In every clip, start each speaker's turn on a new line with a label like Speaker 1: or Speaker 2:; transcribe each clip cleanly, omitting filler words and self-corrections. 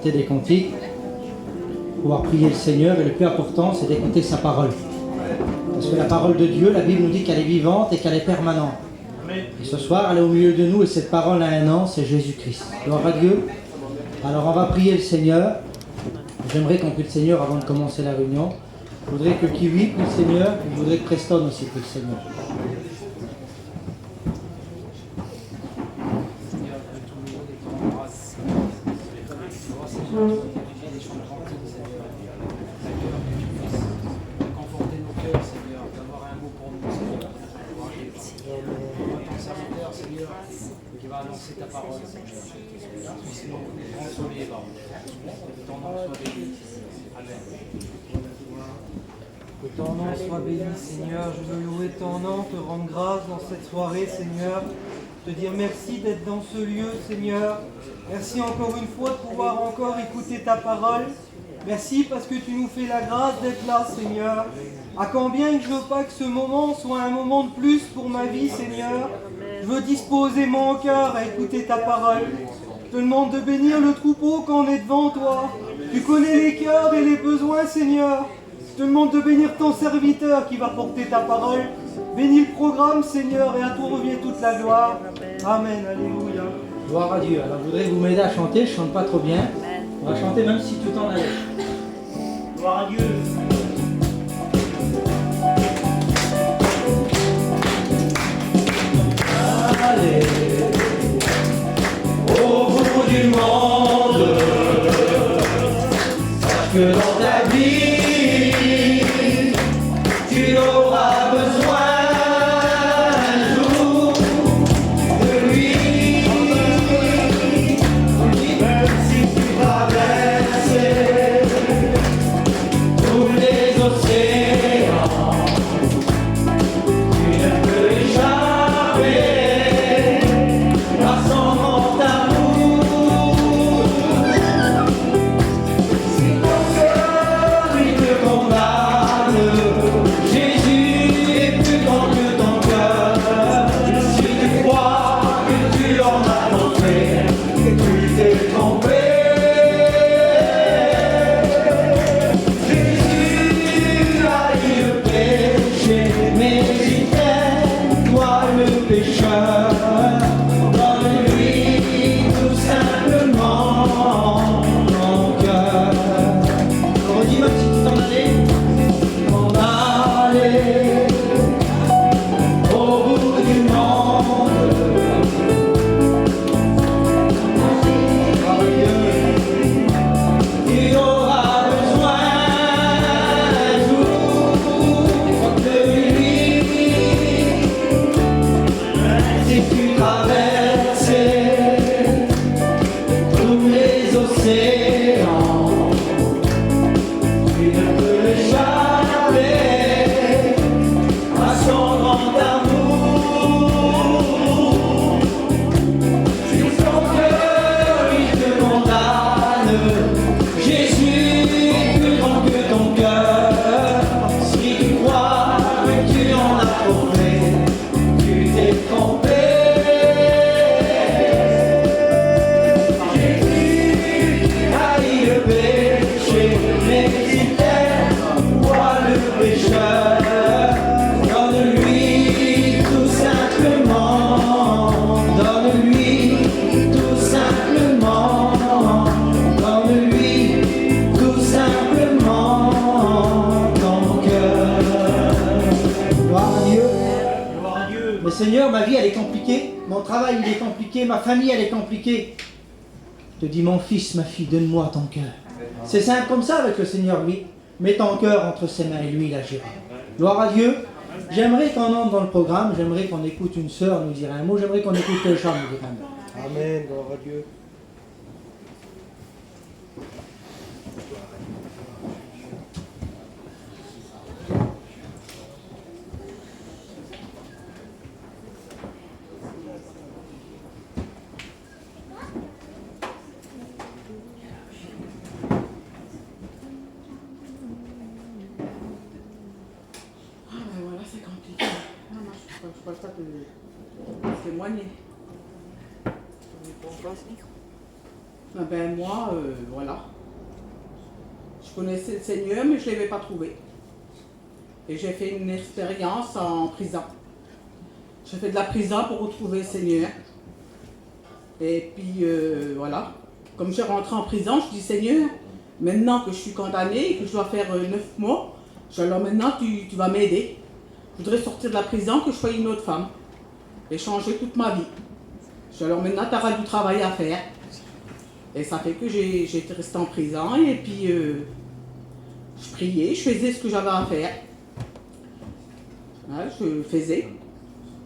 Speaker 1: chanter des cantiques, pouvoir prier le Seigneur, et le plus important, c'est d'écouter sa parole. Parce que la parole de Dieu, la Bible nous dit qu'elle est vivante et qu'elle est permanente. Et ce soir, elle est au milieu de nous, et cette parole a un nom, c'est Jésus-Christ. Gloire à Dieu. Alors on va prier le Seigneur. J'aimerais qu'on prie le Seigneur avant de commencer la réunion. Je voudrais que Kiwi prie le Seigneur, et je voudrais que Preston aussi prie le Seigneur.
Speaker 2: Conforter nos cœurs, Seigneur, d'avoir un mot pour nous, Seigneur. Ton serviteur, Seigneur, qui va annoncer ta parole, Seigneur. Puisse nous consoler, que ton nom soit béni. Amen. Que ton nom soit béni, Seigneur. Je veux louer ton nom, te rendre grâce dans cette soirée, Seigneur. Te dire merci d'être dans ce lieu, Seigneur. Merci encore une fois de pouvoir encore écouter ta parole. Merci parce que tu nous fais la grâce d'être là, Seigneur. À combien que je veux pas que ce moment soit un moment de plus pour ma vie, Seigneur. Je veux disposer mon cœur à écouter ta parole. Je te demande de bénir le troupeau quand on est devant toi. Tu connais les cœurs et les besoins, Seigneur. Je te demande de bénir ton serviteur qui va porter ta parole. Bénis le programme, Seigneur, et à toi revient toute la gloire. Amen, alléluia.
Speaker 1: Gloire à Dieu. Alors je voudrais vous m'aider à chanter, je ne chante pas trop bien. On va chanter même si tu t'en allais. Gloire à Dieu. Allez, au bout du monde, sache que dans ta vie, tu auras besoin un jour de lui. Même si tu traverses tous les océans, tu ne peux échapper à son grand amour. Si ton cœur lui te condamne, Jésus est plus grand que ton cœur. Si tu crois que tu en as montré, que tu t'es trompé, Jésus a eu le péché, mais il t'aime, toi le pécheur. Donne-lui tout simplement ton cœur. Redis même si tu t'en allais, au bout du monde. Tu auras besoin un jour de lui. Si tu traverses tous les océans, tu ne peux échapper à son grand amour. Si ton cœur lui te condamne, Jésus est plus grand que ton cœur. Si tu crois que tu en as trouvé, tu t'es trompé. Jésus a eu le péché, mais il t'aime, toi le pécheur. Donne-lui tout simplement, donne-lui tout simplement, donne-lui tout simplement ton cœur. Gloire à Dieu. Gloire à Dieu. Mais Seigneur, ma vie elle est compliquée, mon travail il est compliqué, ma famille elle est compliquée. Je te dis, mon fils, ma fille, donne-moi ton cœur. C'est simple comme ça avec le Seigneur, lui. Mets ton cœur entre ses mains et lui, il agira. Gloire à Dieu. J'aimerais qu'on entre dans le programme, j'aimerais qu'on écoute une sœur nous dire un mot, j'aimerais qu'on écoute les gens nous dire un mot.
Speaker 3: Amen, gloire à Dieu.
Speaker 4: Je ne peux pas te témoigner.
Speaker 3: Ben moi, voilà. Je connaissais le Seigneur, mais je ne l'avais pas trouvé. Et j'ai fait une expérience en prison. J'ai fait de la prison pour retrouver le Seigneur. Et puis, voilà. Comme je suis rentrée en prison, je dis, Seigneur, maintenant que je suis condamnée et que je dois faire 9 mois, alors maintenant, tu vas m'aider. Je voudrais sortir de la prison, que je sois une autre femme. Et changer toute ma vie. Alors maintenant, tu auras du travail à faire. Et ça fait que j'étais restée en prison et puis je priais, je faisais ce que j'avais à faire. Ouais, je faisais.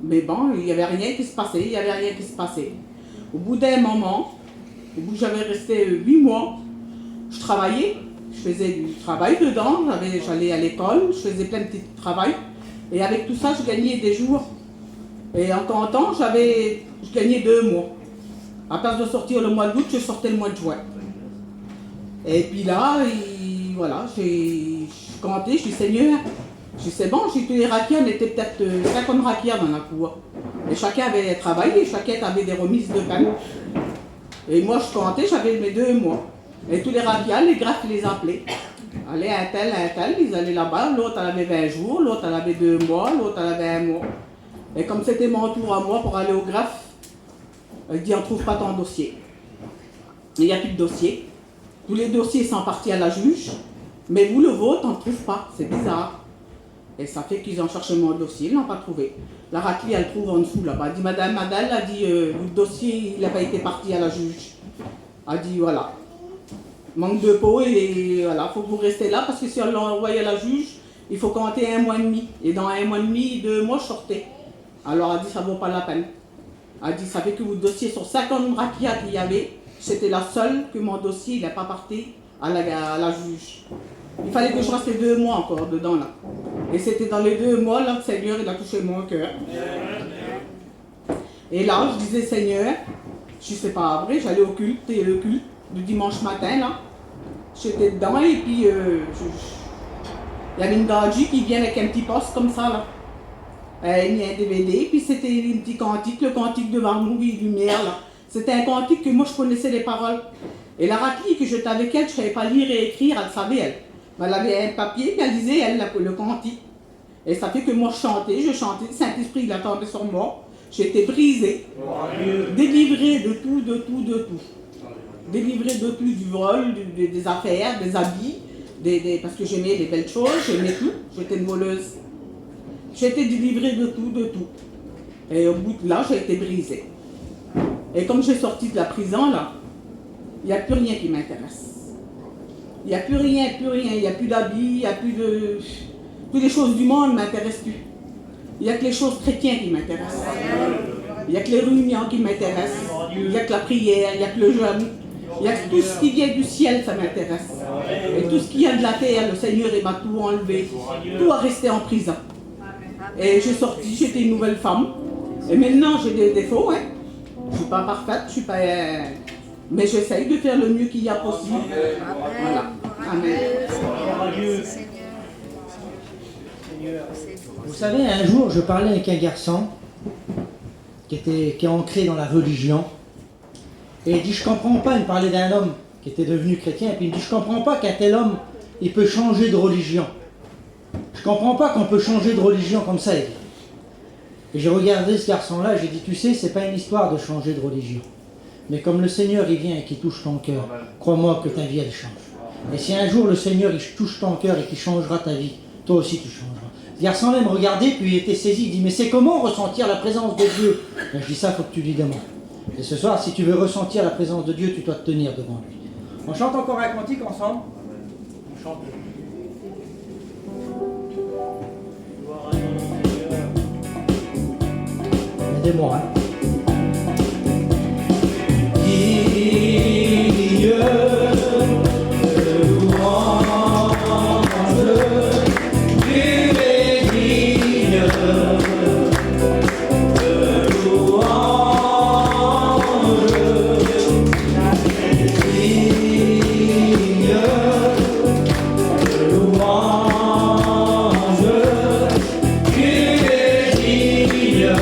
Speaker 3: Mais bon, il n'y avait rien qui se passait, Au bout d'un moment, au bout que j'avais resté 8 mois, je travaillais, je faisais du travail dedans, j'allais à l'école, je faisais plein de petits travails. Et avec tout ça, je gagnais des jours. Et en temps, je gagnais 2 mois. À place de sortir le mois d'août, je sortais le mois de juin. Et puis là, voilà, je comptais, je dis Seigneur, je dis c'est bon, j'ai tous les raquiers, on était peut-être 50 raquiers dans la cour. Et chacun avait travaillé, chacun avait des remises de pain. Et moi je comptais, j'avais mes 2 mois. Et tous les raquiers, les greffes, ils les appelaient. Allez, un tel, ils allaient là-bas, l'autre elle avait 20 jours, l'autre elle avait 2 mois, l'autre elle avait 1 mois. Et comme c'était mon tour à moi pour aller au greffe, elle dit on ne trouve pas ton dossier. Il n'y a plus de dossier. Tous les dossiers sont partis à la juge, mais vous, le vôtre, on ne trouve pas. C'est bizarre. Et ça fait qu'ils ont cherché mon dossier, ils ne l'ont pas trouvé. La raclie, elle trouve en dessous là-bas. Elle dit Madame, elle a dit le dossier, il n'a pas été parti à la juge. Elle dit voilà. Manque de peau et voilà, il faut que vous restez là parce que si on l'a envoyé à la juge, il faut compter 1 mois et demi. Et dans 1 mois et demi, 2 mois, je sortais. Alors elle dit ça ne vaut pas la peine. Elle dit ça fait que votre dossier sur 50 raquias qu'il y avait, c'était la seule que mon dossier il n'est pas parti à la juge. Il fallait que je reste 2 mois encore dedans là. Et c'était dans les 2 mois là que le Seigneur il a touché mon cœur. Et là je disais Seigneur, je ne sais pas vrai, j'allais au culte, et le culte du dimanche matin là. J'étais dedans et puis il y avait une gadji qui vient avec un petit poste comme ça là. Il y a un DVD, puis c'était un petit cantique, le cantique de Varmouille Lumière là. C'était un cantique que moi je connaissais les paroles. Et la raclie que j'étais avec elle, je ne savais pas lire et écrire, elle savait elle. Mais elle avait un papier, puis elle lisait elle le cantique. Et ça fait que moi je chantais, le Saint-Esprit il attendait sur moi. J'étais brisée, délivrée de tout. Délivrée de tout, du vol, des affaires, des habits, parce que j'aimais les belles choses, j'aimais tout, j'étais une voleuse. J'étais délivrée de tout. Et au bout de là, j'ai été brisée. Et comme j'ai sorti de la prison, là, il n'y a plus rien qui m'intéresse. Il n'y a plus rien, il n'y a plus d'habits, il n'y a plus de... Toutes les choses du monde ne m'intéressent plus. Il n'y a que les choses chrétiennes qui m'intéressent. Il n'y a que les réunions qui m'intéressent. Il n'y a que la prière, il n'y a que le jeûne. Il y a que tout ce qui vient du ciel, ça m'intéresse. Et tout ce qui vient de la terre, le Seigneur il m'a tout enlevé. Tout a resté en prison. Et j'ai sorti, j'étais une nouvelle femme. Et maintenant j'ai des défauts, hein. Je ne suis pas parfaite, je suis pas... mais j'essaye de faire le mieux qu'il y a possible. Voilà. Amen.
Speaker 1: Vous savez, un jour, je parlais avec un garçon qui est ancré dans la religion. Et il dit, je comprends pas, il me parlait d'un homme qui était devenu chrétien, et puis il me dit, je comprends pas qu'un tel homme, il peut changer de religion. Je comprends pas qu'on peut changer de religion comme ça, il dit. Et j'ai regardé ce garçon-là, j'ai dit, tu sais, c'est pas une histoire de changer de religion. Mais comme le Seigneur, il vient et qu'il touche ton cœur, crois-moi que ta vie, elle change. Et si un jour le Seigneur, il touche ton cœur et qu'il changera ta vie, toi aussi tu changeras. Ce garçon-là me regardait, puis il était saisi, il dit, mais c'est comment ressentir la présence de Dieu? Et je dis, ça, faut que tu lui demandes. Et ce soir, si tu veux ressentir la présence de Dieu, tu dois te tenir devant lui. On chante encore un cantique ensemble. On chante. Aidez-moi, hein. Dieu, louange, tu es digne de louange, digne de louange, tu es digne.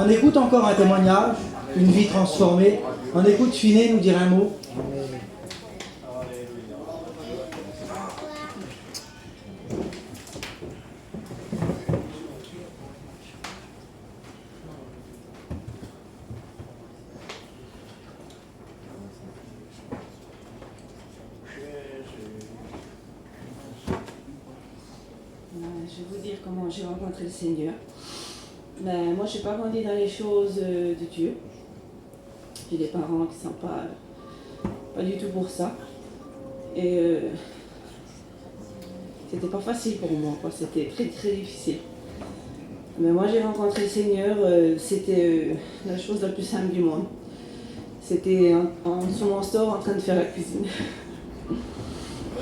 Speaker 1: On écoute encore un témoignage, une vie transformée. On écoute Finet nous dire un mot.
Speaker 4: Je vais vous dire comment j'ai rencontré le Seigneur. Ben, moi, je n'ai pas grandi dans les choses de Dieu. J'ai des parents qui ne sont pas du tout pour ça. Et c'était pas facile pour moi, quoi. C'était très très difficile. Mais moi, j'ai rencontré le Seigneur, c'était la chose la plus simple du monde. C'était sur mon store en train de faire la cuisine.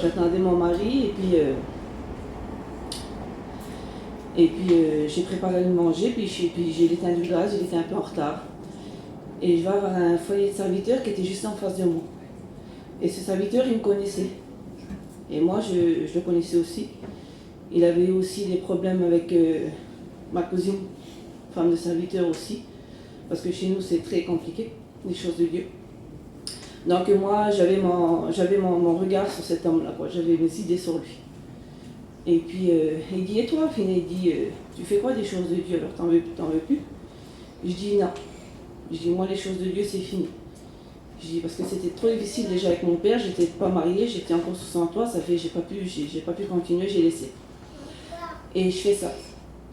Speaker 4: J'attendais mon mari et puis j'ai préparé le manger, puis j'ai éteint du gaz, il était un peu en retard. Et je vais avoir un foyer de serviteur qui était juste en face de moi. Et ce serviteur, il me connaissait. Et moi, je le connaissais aussi. Il avait aussi des problèmes avec ma cousine, femme de serviteur aussi. Parce que chez nous, c'est très compliqué, les choses de Dieu. Donc moi, j'avais mon regard sur cet homme-là, quoi. J'avais mes idées sur lui. Et puis, il dit, et toi, Finet, il dit, tu fais quoi des choses de Dieu, alors t'en veux plus? Je dis, non. Je dis, moi, les choses de Dieu, c'est fini. Je dis, parce que c'était trop difficile déjà avec mon père, j'étais pas mariée, j'étais encore sous son toit, ça fait, j'ai pas pu continuer, j'ai laissé. Et je fais ça.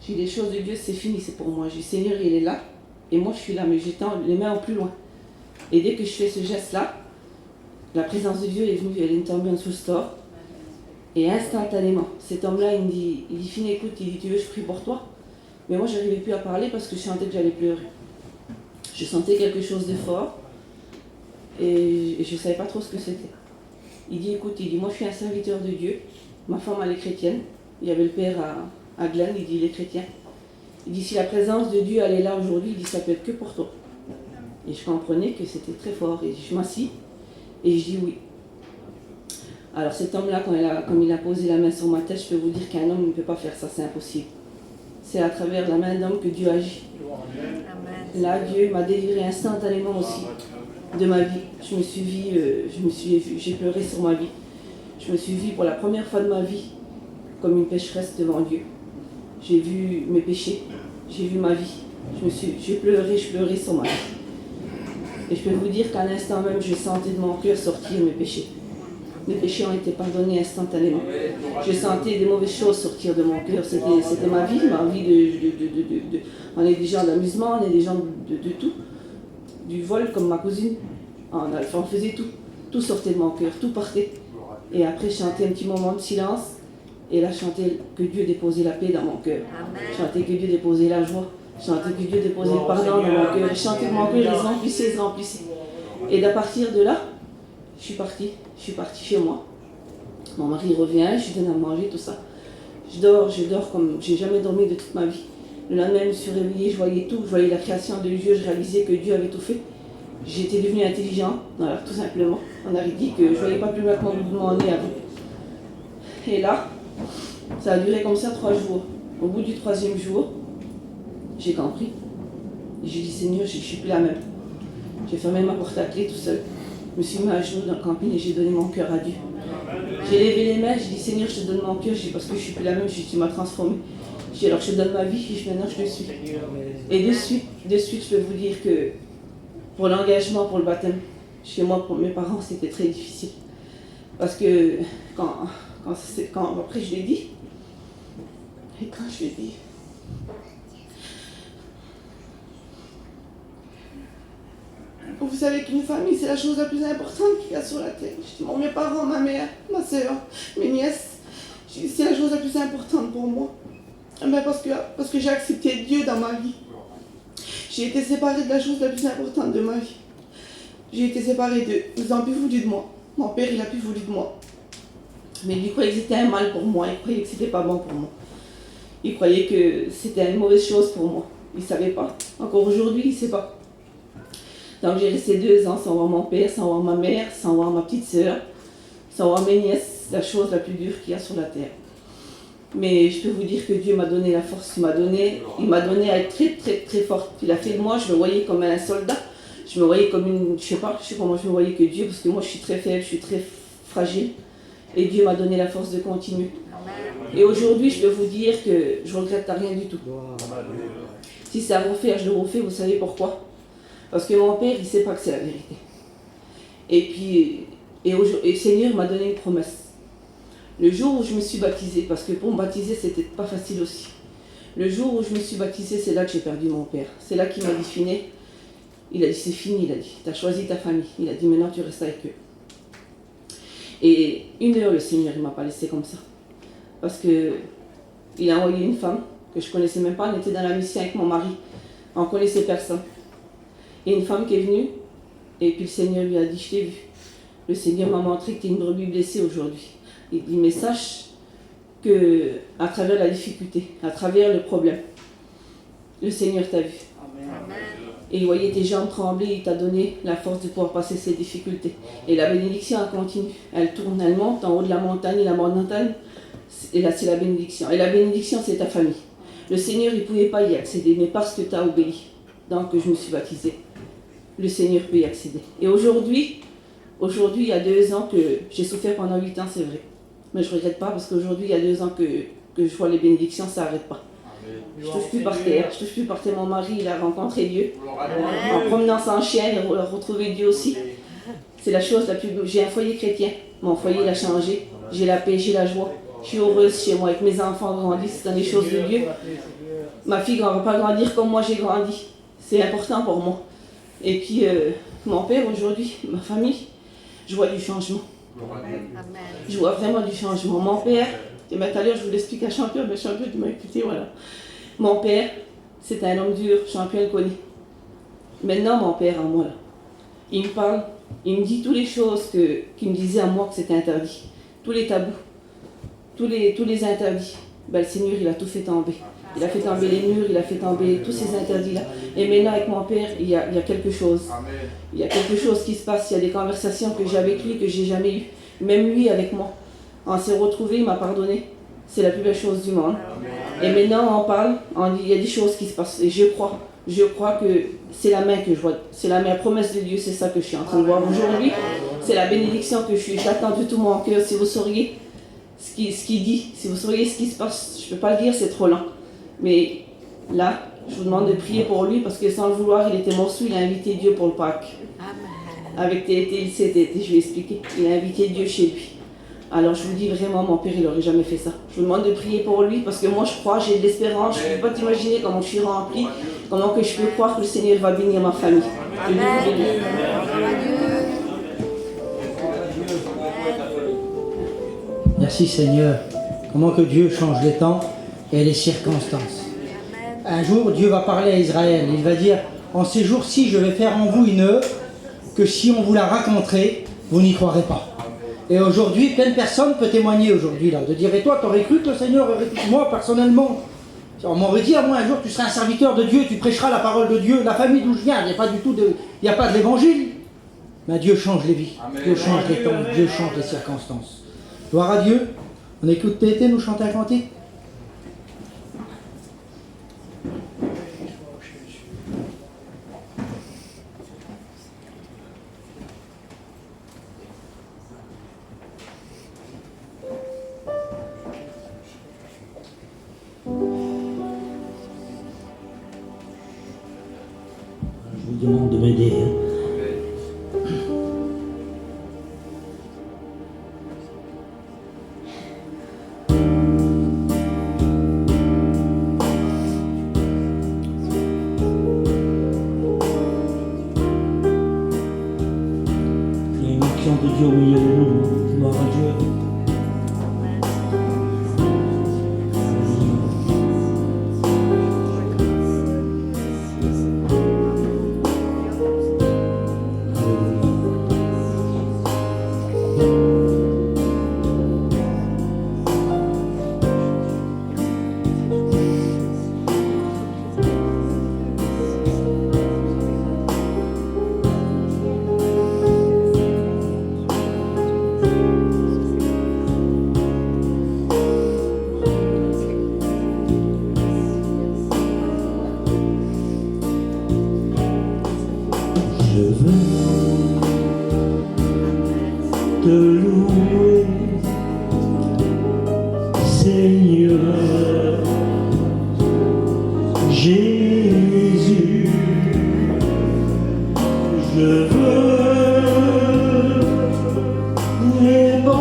Speaker 4: Je dis, les choses de Dieu, c'est fini, c'est pour moi. Je dis, Seigneur, il est là, et moi, je suis là, mais j'étends les mains au plus loin. Et dès que je fais ce geste-là, la présence de Dieu est venue, elle est tombée en dessous le store. Et instantanément, cet homme-là, il me dit, Finet, écoute, il dit, tu veux que je prie pour toi? Mais moi, je n'arrivais plus à parler parce que je sentais que j'allais pleurer. Je sentais quelque chose de fort et je ne savais pas trop ce que c'était. Il dit, écoute, il dit, moi, je suis un serviteur de Dieu. Ma femme, elle est chrétienne. Il y avait le père à Glen, il dit, il est chrétien. Il dit, si la présence de Dieu, elle est là aujourd'hui, il dit, ça peut être que pour toi. Et je comprenais que c'était très fort. Et je m'assis et je dis oui. Alors cet homme-là, comme il a posé la main sur ma tête, je peux vous dire qu'un homme ne peut pas faire ça, c'est impossible. C'est à travers la main d'homme que Dieu agit. Amen. Là, Dieu m'a délivré instantanément aussi de ma vie. J'ai pleuré sur ma vie. Je me suis vue pour la première fois de ma vie comme une pécheresse devant Dieu. J'ai vu mes péchés, j'ai vu ma vie. Je pleurais sur ma vie. Et je peux vous dire qu'à l'instant même, je sentais de mon cœur sortir mes péchés. Mes péchés ont été pardonnés instantanément. Je sentais des mauvaises choses sortir de mon cœur. C'était ma vie de... On est des gens d'amusement, on est des gens de tout. Du vol comme ma cousine. On faisait tout. Tout sortait de mon cœur, tout partait. Et après, je chantais un petit moment de silence. Et là, je chantais que Dieu déposait la paix dans mon cœur. Je chantais que Dieu déposait la joie. Je chantais que Dieu déposait le pardon dans mon cœur. Je chantais que mon cœur, il se remplissait. Et à partir de là, je suis partie chez moi. Mon mari revient, je lui donne à manger, tout ça. Je dors comme j'ai jamais dormi de toute ma vie. Le lendemain, je me suis réveillée, je voyais tout, je voyais la création de Dieu, je réalisais que Dieu avait tout fait. J'étais devenue intelligente, voilà, tout simplement. On avait dit que je ne voyais pas plus loin que mon bout de mon nez avant. Et là, ça a duré comme ça 3 jours. Au bout du 3e jour, j'ai compris. J'ai dit, Seigneur, je ne suis plus la même. J'ai fermé ma porte à clé tout seul. Je me suis mis à genoux dans le camping et j'ai donné mon cœur à Dieu. J'ai levé les mains, j'ai dit, Seigneur, je te donne mon cœur. J'ai dit, parce que je ne suis plus la même, tu m'as transformée. J'ai dit, alors je te donne ma vie, et maintenant je le suis. Et de suite, je peux vous dire que pour l'engagement, pour le baptême, chez moi, pour mes parents, c'était très difficile. Parce que quand après je l'ai dit, et quand je l'ai dit, vous savez qu'une famille, c'est la chose la plus importante qu'il y a sur la terre. Je dis, bon, mes parents, ma mère, ma soeur, mes nièces, c'est la chose la plus importante pour moi. Mais parce que j'ai accepté Dieu dans ma vie. J'ai été séparée de la chose la plus importante de ma vie. J'ai été séparée d'eux. Ils ont pu voulu de moi. Mon père, il a pu voulu de moi. Mais il croyait que c'était un mal pour moi. Il croyait que c'était pas bon pour moi. Il croyait que c'était une mauvaise chose pour moi. Il ne savait pas. Encore aujourd'hui, il ne sait pas. Donc j'ai resté 2 ans sans voir mon père, sans voir ma mère, sans voir ma petite sœur, sans voir mes nièces. La chose la plus dure qu'il y a sur la terre. Mais je peux vous dire que Dieu m'a donné la force, il m'a donné à être très très très forte. Il a fait de moi, je me voyais comme un soldat, je me voyais comme une, je sais pas comment je me voyais que Dieu, parce que moi je suis très faible, je suis très fragile. Et Dieu m'a donné la force de continuer. Et aujourd'hui, je peux vous dire que je ne regrette rien du tout. Si c'est à refaire, je le refais, vous savez pourquoi? Parce que mon père, il ne sait pas que c'est la vérité. Et puis, le Seigneur m'a donné une promesse. Le jour où je me suis baptisée, parce que pour me baptiser, c'était pas facile aussi. Le jour où je me suis baptisée, c'est là que j'ai perdu mon père. C'est là qu'il m'a dit fini. Il a dit c'est fini, il a dit. Tu as choisi ta famille. Il a dit maintenant tu restes avec eux. Et 1 heure, le Seigneur ne m'a pas laissé comme ça. Parce qu'il a envoyé une femme que je ne connaissais même pas. On était dans la mission avec mon mari. On ne connaissait personne. Et une femme qui est venue. Et puis le Seigneur lui a dit, je t'ai vu. Le Seigneur m'a montré que tu es une brebis blessée aujourd'hui. Il dit, mais sache qu'à travers la difficulté, à travers le problème, le Seigneur t'a vu. Amen. Et il voyait tes jambes trembler, il t'a donné la force de pouvoir passer ces difficultés. Et la bénédiction, elle continue. Elle tourne, elle monte en haut de la montagne, et la montagne, et là c'est la bénédiction. Et la bénédiction, c'est ta famille. Le Seigneur, il ne pouvait pas y accéder, mais parce que tu as obéi, donc je me suis baptisée, le Seigneur peut y accéder. Et aujourd'hui, il y a 2 ans que j'ai souffert pendant 8 ans, c'est vrai. Mais je ne regrette pas parce qu'aujourd'hui, il y a 2 ans que je vois les bénédictions, ça n'arrête pas. Je ne touche plus par terre, Mon mari, il a rencontré Dieu. En promenant sans chien, il a retrouvé Dieu aussi. C'est la chose la plus... J'ai un foyer chrétien. Mon foyer, il a changé. J'ai la paix, j'ai la joie. Je suis heureuse chez moi avec mes enfants grandissent dans les choses de Dieu. Ma fille ne va pas grandir comme moi j'ai grandi. C'est important pour moi. Et puis, mon père aujourd'hui, ma famille, je vois du changement. Je vois vraiment du changement. Mon père, et tout à l'heure je vous l'explique à Champion, mais Champion tu m'as écouté, voilà. Mon père, c'est un homme dur, Champion le connaît. Maintenant mon père à moi là, il me parle, il me dit toutes les choses qu'il me disait à moi que c'était interdit. Tous les tabous, tous les interdits. Ben, le Seigneur il a tout fait tomber. Il a fait tomber les murs, il a fait tomber tous ces interdits-là. Et maintenant, avec mon père, il y a quelque chose. Il y a quelque chose qui se passe. Il y a des conversations que j'ai avec lui que j'ai jamais eues. Même lui, avec moi. On s'est retrouvés, il m'a pardonné. C'est la plus belle chose du monde. Et maintenant, on parle, il y a des choses qui se passent. Et je crois que c'est la main que je vois. C'est la promesse de Dieu, c'est ça que je suis en train de voir aujourd'hui. C'est la bénédiction que je suis. J'attends de tout mon cœur. Si vous sauriez ce qu'il dit, si vous sauriez ce qui se passe, je ne peux pas le dire, c'est trop lent. Mais là, je vous demande de prier pour lui parce que sans le vouloir, il était morceau, il a invité Dieu pour le Pâques. Avec TT, je vais expliquer. Il a invité Dieu chez lui. Alors je vous dis vraiment, mon père, il n'aurait jamais fait ça. Je vous demande de prier pour lui parce que moi je crois, j'ai de l'espérance. Je ne peux pas t'imaginer comment je suis remplie, comment que je peux croire que le Seigneur va bénir ma famille.
Speaker 1: Merci Seigneur. Comment que Dieu change les temps et les circonstances. Un jour, Dieu va parler à Israël. Il va dire, en ces jours-ci, je vais faire en vous une œuvre que si on vous la raconterait, vous n'y croirez pas. Et aujourd'hui, plein de personnes peuvent témoigner aujourd'hui, là, de dire, et toi, t'aurais cru que le Seigneur aurait dit, moi, personnellement, on m'aurait dit à moi un jour, tu seras un serviteur de Dieu, tu prêcheras la parole de Dieu, la famille d'où je viens, il n'y a pas du tout de, il n'y a pas de l'évangile. Mais Dieu change les vies, Dieu change les temps, Dieu change les circonstances. Gloire à Dieu. On écoute Tété nous chanter un cantique.
Speaker 5: Je vous demande de m'aider. Il y a une action de Dieu au milieu de nous. Gloire à Dieu. te louer, Seigneur Jésus. Je veux répandre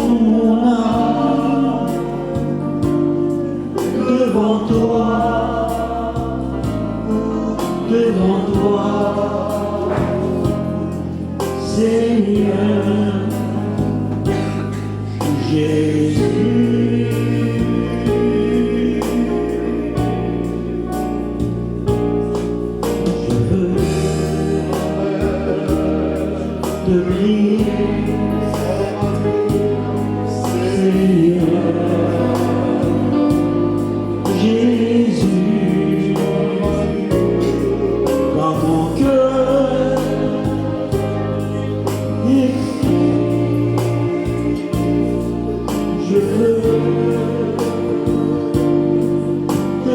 Speaker 5: mon âme devant toi, Seigneur Jésus. Je veux te prier, Seigneur Jésus, dans mon cœur. Je veux te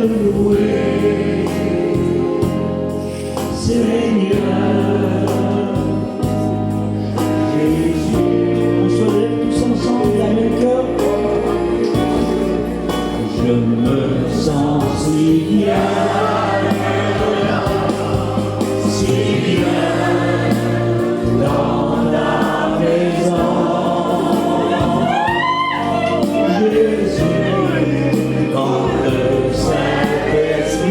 Speaker 5: louer, Seigneur Jésus. On se lève tous ensemble dans mon cœur. Je me sens si bien, si bien dans ta présence, Jésus, quand le Saint-Esprit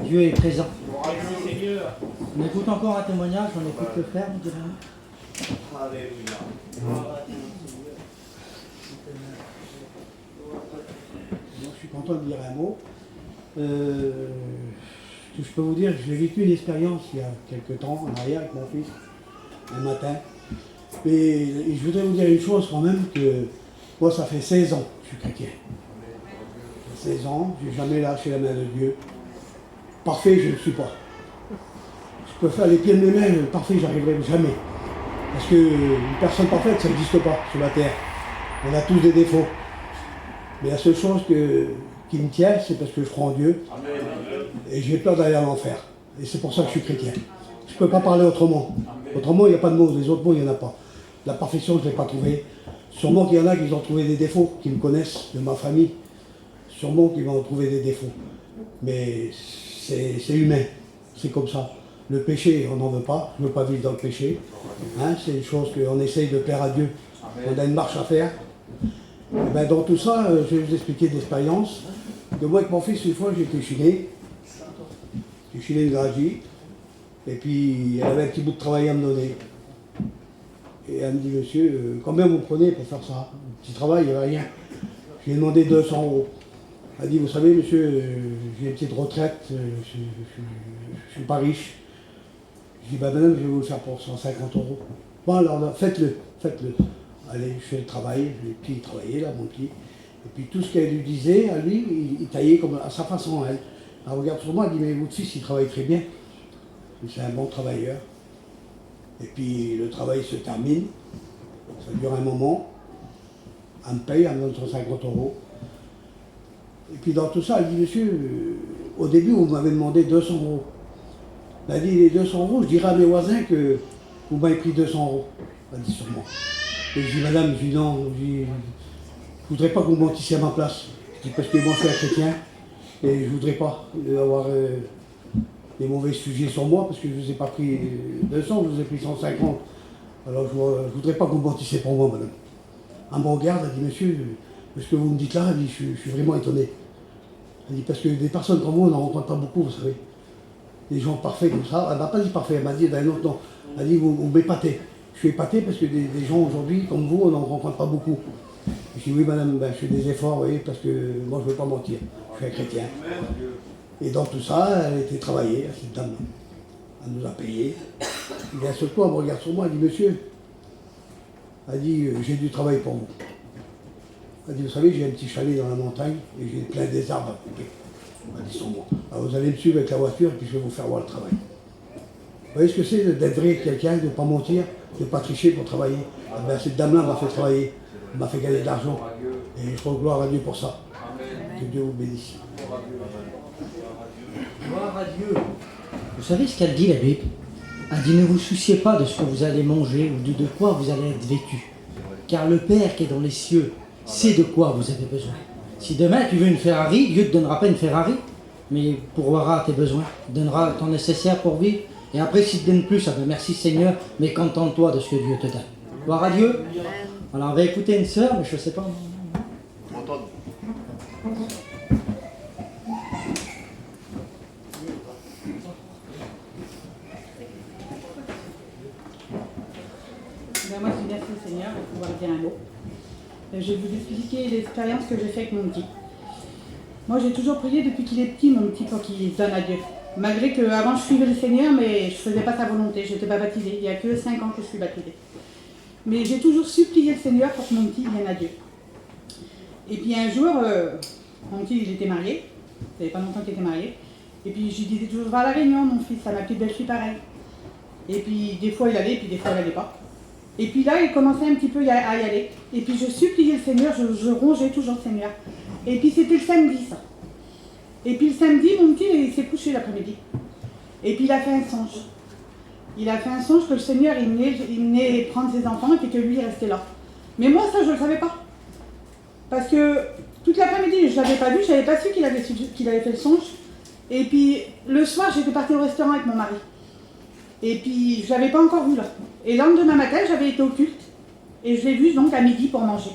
Speaker 1: Dieu est présent. On écoute encore un témoignage, on écoute le frère, nous dirons. Donc, je suis content de dire un mot. Ce que je peux vous dire, j'ai vécu une expérience il y a quelques temps en arrière avec mon fils, un matin. Et je voudrais vous dire une chose quand même, que moi ça fait 16 ans que je suis chrétien.
Speaker 6: 16 ans, j'ai jamais lâché la main de Dieu. Parfait, je ne le suis pas. Je peux faire les pieds de mes mains, parfait, j'arriverai jamais. Parce qu'une personne parfaite, ça n'existe pas sur la terre. On a tous des défauts. Mais la seule chose qui me tient, c'est parce que je crois en Dieu. Et j'ai peur d'aller en enfer. Et c'est pour ça que je suis chrétien. Je ne peux pas parler autrement. Autrement, il n'y a pas de mots. Les autres mots, il n'y en a pas. La perfection, je ne l'ai pas trouvée. Sûrement qu'il y en a qui ont trouvé des défauts, qui me connaissent de ma famille. Sûrement qu'ils vont trouver des défauts. Mais c'est humain. C'est comme ça. Le péché, on n'en veut pas. Je ne veux pas vivre dans le péché. Hein, c'est une chose qu'on essaye de plaire à Dieu. On a une marche à faire. Et ben dans tout ça, je vais vous expliquer d'expérience. Que moi, avec mon fils, une fois, j'ai été chiné. J'ai chiné une gradie. Et puis, elle avait un petit bout de travail à me donner. Et elle me dit, monsieur, combien vous prenez pour faire ça? Un petit travail, il n'y avait rien. Je lui ai demandé 200 €. Elle a dit, vous savez, monsieur, j'ai une petite retraite, je ne suis pas riche. Je dis, bah madame, je vais vous le faire pour 150 €. Bon, alors, faites-le, faites-le. Allez, je fais le travail, et puis il travaillait là, mon petit. Et puis tout ce qu'elle lui disait, à lui, il taillait comme à sa façon, elle. Elle regarde sur moi, elle dit, mais votre fils, il travaille très bien. C'est un bon travailleur. Et puis le travail se termine, ça dure un moment, elle me paye, elle me donne 150 €. Et puis dans tout ça, elle dit, monsieur, au début, vous m'avez demandé 200 €. Elle a dit, les 200 €, je dirais à mes voisins que vous m'avez pris 200 €. Elle dit sûrement. Et je dis, madame, je dis non, je ne voudrais pas que vous mentissiez à ma place. Je dis, parce que moi je suis un chrétien et je ne voudrais pas avoir des mauvais sujets sur moi parce que je ne vous ai pas pris 200, je vous ai pris 150. Alors je ne voudrais pas que vous mentissiez pour moi, madame. Elle me regarde, elle dit, monsieur, ce que vous me dites là, elle dit, je suis vraiment étonné. Elle dit, parce que des personnes comme vous, on n'en rencontre pas beaucoup, vous savez. Des gens parfaits comme ça. Elle ne m'a pas dit parfait, elle m'a dit d'un autre nom. Elle a dit, vous m'épatez. Je suis épaté parce que des gens aujourd'hui, comme vous, on n'en rencontre pas beaucoup. Je dis, oui madame, ben, je fais des efforts, vous voyez, parce que moi je ne veux pas mentir. Je suis un chrétien. Et dans tout ça, elle a été travaillée, cette dame. Elle nous a payé. Et d'un seul coup, elle me regarde sur moi, elle dit, monsieur, elle dit, j'ai du travail pour vous. Elle dit, vous savez, j'ai un petit chalet dans la montagne et j'ai plein des arbres à couper. Elle dit, sur moi. Alors vous allez me suivre avec la voiture et puis je vais vous faire voir le travail. Vous voyez ce que c'est d'être vrai avec quelqu'un, de ne pas mentir, de ne pas tricher pour travailler. Ah ben, cette dame-là m'a fait travailler, m'a fait gagner de l'argent. Et je rends gloire à Dieu pour ça. Que Dieu vous bénisse.
Speaker 1: Gloire à Dieu. Vous savez ce qu'elle dit, la Bible? Elle dit, ne vous souciez pas de ce que vous allez manger ou de quoi vous allez être vêtu. Car le Père qui est dans les cieux sait de quoi vous avez besoin. Si demain tu veux une Ferrari, Dieu ne te donnera pas une Ferrari, mais il pourvoira tes besoins, il donnera ton nécessaire pour vivre. Et après, s'il te donne plus, ça fait merci Seigneur, mais contente-toi de ce que Dieu te donne. Gloire à Dieu. Alors on va écouter une sœur, mais je ne sais pas.
Speaker 7: Ben, moi, je remercie le Seigneur de pouvoir dire un mot. Je vais vous expliquer l'expérience que j'ai faite avec mon petit. Moi, j'ai toujours prié depuis qu'il est petit, mon petit, pour qu'il donne à Dieu. Malgré qu'avant, je suivais le Seigneur, mais je ne faisais pas sa volonté. Je n'étais pas baptisée. Il n'y a que 5 ans que je suis baptisée. Mais j'ai toujours supplié le Seigneur pour que mon petit vienne à Dieu. Et puis un jour, mon petit, il était marié. Ça fait pas longtemps qu'il était marié. Et puis je lui disais toujours, va à la Réunion, mon fils, à ma petite belle-fille, pareil. Et puis des fois, il allait, puis des fois, il n'allait pas. Et puis là, il commençait un petit peu à y aller. Et puis je suppliais le Seigneur, je rongeais toujours le Seigneur. Et puis c'était le samedi, ça. Et puis le samedi, mon petit, il s'est couché l'après-midi. Et puis il a fait un songe. Il a fait un songe que le Seigneur, il venait prendre ses enfants et puis que lui, il restait là. Mais moi, ça, je ne le savais pas. Parce que toute l'après-midi, je ne l'avais pas vu, je n'avais pas su qu'il avait fait le songe. Et puis le soir, j'étais partie au restaurant avec mon mari. Et puis je ne l'avais pas encore vu là. Et le lendemain matin, j'avais été au culte. Et je l'ai vu donc à midi pour manger.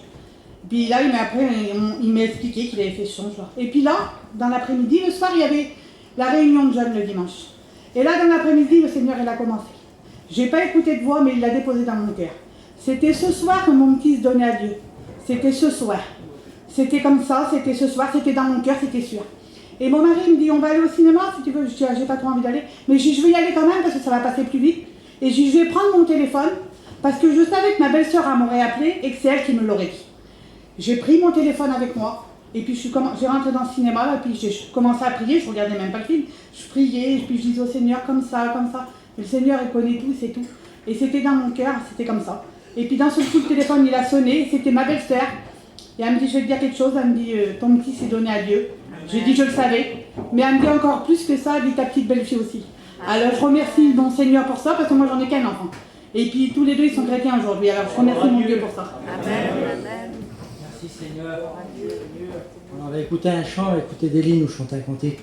Speaker 7: Puis là, il m'a expliqué qu'il avait fait ce songe là. Et puis là, dans l'après-midi, le soir, il y avait la réunion de jeunes le dimanche. Et là, dans l'après-midi, le Seigneur, il a commencé. Je n'ai pas écouté de voix, mais il l'a déposé dans mon cœur. C'était ce soir que mon petit se donnait à Dieu. C'était ce soir. C'était comme ça, c'était ce soir, c'était dans mon cœur, c'était sûr. Et mon mari me dit, on va aller au cinéma, si tu veux. Je dis, j'ai pas trop envie d'aller. Mais je vais y aller quand même, parce que ça va passer plus vite. Et je dis, je vais prendre mon téléphone, parce que je savais que ma belle-sœur m'aurait appelé, et que c'est elle qui me l'aurait dit. J'ai pris mon téléphone avec moi, Et puis j'ai rentré dans le cinéma, là, puis j'ai commencé à prier, je regardais même pas le film. Je priais, puis je disais au Seigneur comme ça, comme ça. Et le Seigneur, il connaît tout, c'est tout. Et c'était dans mon cœur, c'était comme ça. Et puis d'un seul coup, le téléphone, il a sonné, c'était ma belle-sœur. Et elle me dit, je vais te dire quelque chose, elle me dit, ton petit s'est donné à Dieu. J'ai dit, je le savais. Mais elle me dit encore plus que ça, elle dit, ta petite belle-fille aussi. Alors je remercie mon Seigneur pour ça, parce que moi j'en ai qu'un enfant. Et puis tous les deux, ils sont chrétiens aujourd'hui, alors je remercie mon Dieu pour ça.
Speaker 8: Amen.
Speaker 1: Merci Seigneur. On va écouter un chant, on va écouter Délie nous chanter un cantique.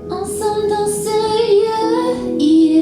Speaker 8: Ensemble dans ce lieu, il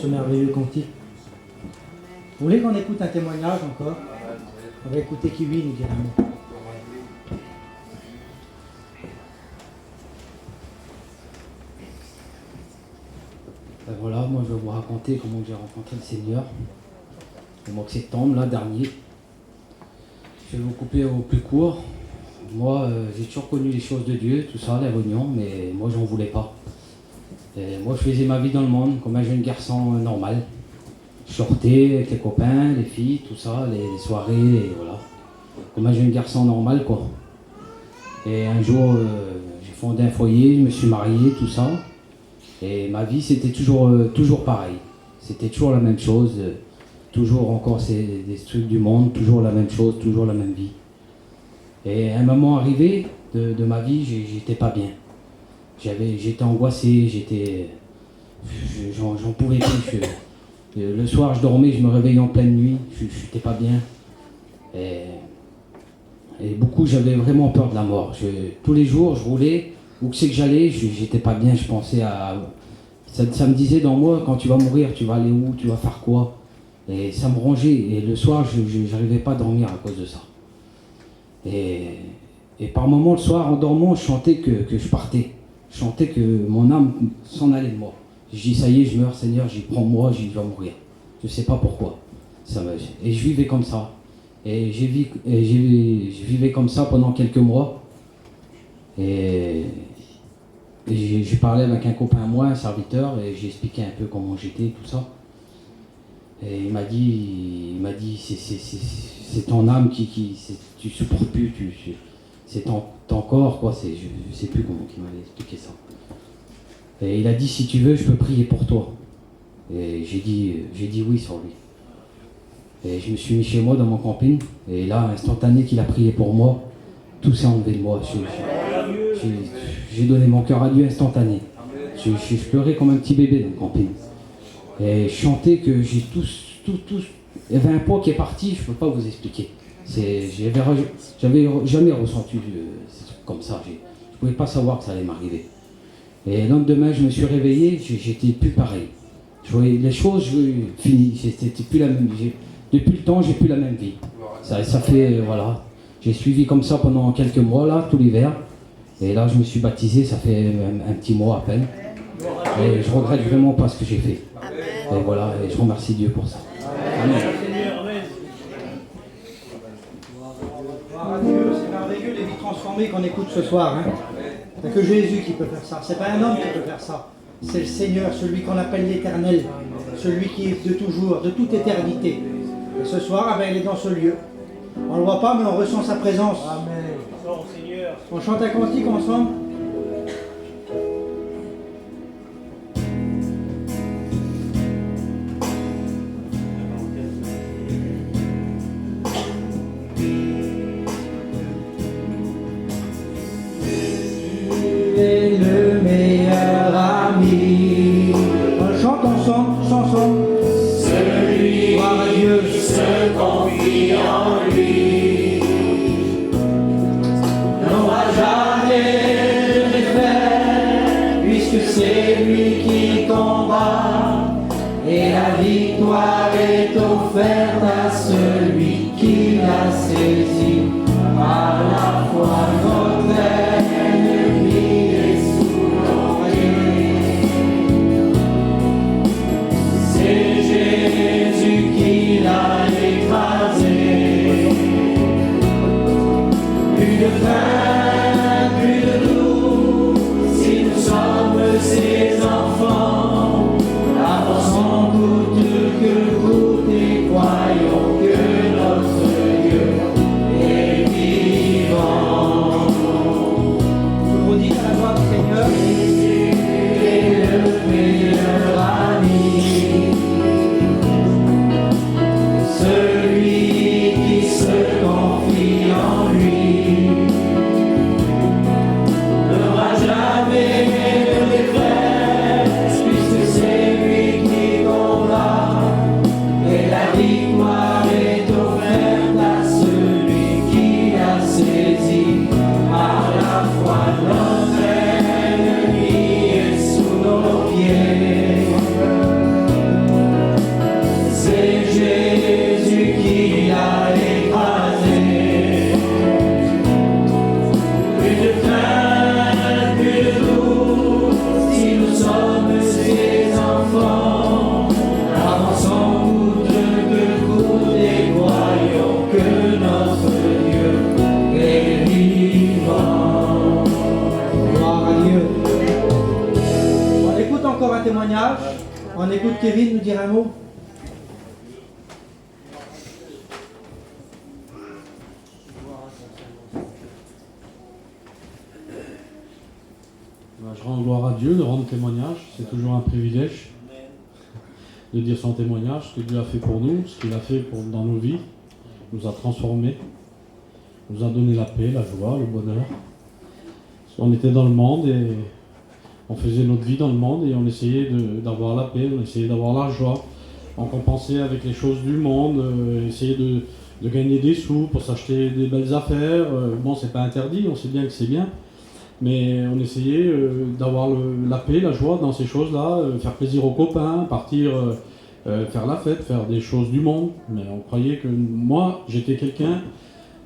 Speaker 5: ce merveilleux cantique.
Speaker 1: Vous voulez qu'on écoute un témoignage encore? On va écouter Kiwi nous dire un mot.
Speaker 8: Voilà, moi je vais vous raconter comment j'ai rencontré le Seigneur. Le mois de septembre, là, dernier. Je vais vous couper au plus court. Moi, j'ai toujours connu les choses de Dieu, tout ça, les réunions, mais moi, j'en voulais pas. Et moi, je faisais ma vie dans le monde, comme un jeune garçon normal. Je sortais avec les copains, les filles, tout ça, les soirées, et voilà. Comme un jeune garçon normal, quoi. Et un jour, j'ai fondé un foyer, je me suis marié, tout ça. Et ma vie, c'était toujours pareil. C'était toujours la même chose. Toujours encore des trucs du monde, toujours la même chose, toujours la même vie. Et à un moment arrivé de ma vie, j'étais pas bien. J'étais angoissé, j'en pouvais plus. Le soir, je dormais, je me réveillais en pleine nuit, je n'étais pas bien. Et beaucoup, j'avais vraiment peur de la mort. Tous les jours, je roulais, où que c'est que j'allais, j'étais pas bien, je pensais à... Ça me disait dans moi, quand tu vas mourir, tu vas aller où, tu vas faire quoi? Et ça me rongeait, et le soir, je n'arrivais pas à dormir à cause de ça. Et par moments, le soir, en dormant, je chantais que je partais. Je chantais que mon âme s'en allait de moi. Je dis, ça y est, je meurs, Seigneur, j'y prends moi, je vais mourir. Je ne sais pas pourquoi. Et je vivais comme ça. Et je vivais comme ça pendant quelques mois. Et j'ai parlé avec un copain à moi, un serviteur, et j'ai expliqué un peu comment j'étais, tout ça. Et il m'a dit, c'est ton âme tu supportes plus, c'est ton corps, quoi. Je ne sais plus comment il m'avait expliqué ça. Et il a dit, si tu veux, je peux prier pour toi. Et j'ai dit oui sur lui. Et je me suis mis chez moi dans mon camping, et là, instantané qu'il a prié pour moi, tout s'est enlevé de moi. J'ai donné mon cœur à Dieu instantané. Je pleurais comme un petit bébé dans le camping. Et je chantais que j'ai tous... Il y avait un poids qui est parti, je ne peux pas vous expliquer. J'avais jamais ressenti des trucs comme ça. Je ne pouvais pas savoir que ça allait m'arriver. Et le lendemain, je me suis réveillé, j'étais plus pareil. Je voyais les choses finies, c'était plus la même vie. Depuis le temps, j'ai plus la même vie. Ça fait, voilà. J'ai suivi comme ça pendant quelques mois, là, tout l'hiver. Et là, je me suis baptisé, ça fait un petit mois à peine. Et je regrette vraiment pas ce que j'ai fait. Et voilà, et je remercie Dieu pour ça. Amen.
Speaker 1: Gloire à Dieu, c'est merveilleux les vies transformées qu'on écoute ce soir. Hein. Il n'y a que Jésus qui peut faire ça. C'est pas un homme qui peut faire ça. C'est le Seigneur, celui qu'on appelle l'Éternel, celui qui est de toujours, de toute éternité. Et ce soir, il est dans ce lieu. On ne le voit pas, mais on ressent sa présence. Amen. On chante un cantique ensemble. Le meilleur ami. On chante ensemble, chanson. Celui qui se confie en lui n'aura jamais de défaite, puisque c'est lui qui combat, et la victoire est offerte à celui qui l'a saisi. Par la foi, notre ennemi est sous nos pieds. C'est Jésus qui l'a écrasé. Plus de faim, plus de doute, si nous sommes ses enfants. Avançons coûte que coûte et croyons que notre Dieu est vivant. un mot?
Speaker 9: Je rends gloire à Dieu de rendre témoignage. C'est toujours un privilège de dire son témoignage, ce que Dieu a fait pour nous, ce qu'il a fait dans nos vies, nous a transformés, nous a donné la paix, la joie, le bonheur. On était dans le monde et on faisait notre vie dans le monde et on essayait d'avoir la paix, on essayait d'avoir la joie. On compensait avec les choses du monde, essayer de gagner des sous pour s'acheter des belles affaires. Bon, c'est pas interdit, on sait bien que c'est bien. Mais on essayait d'avoir la paix, la joie dans ces choses-là, faire plaisir aux copains, partir faire la fête, faire des choses du monde. Mais on croyait que moi, j'étais quelqu'un,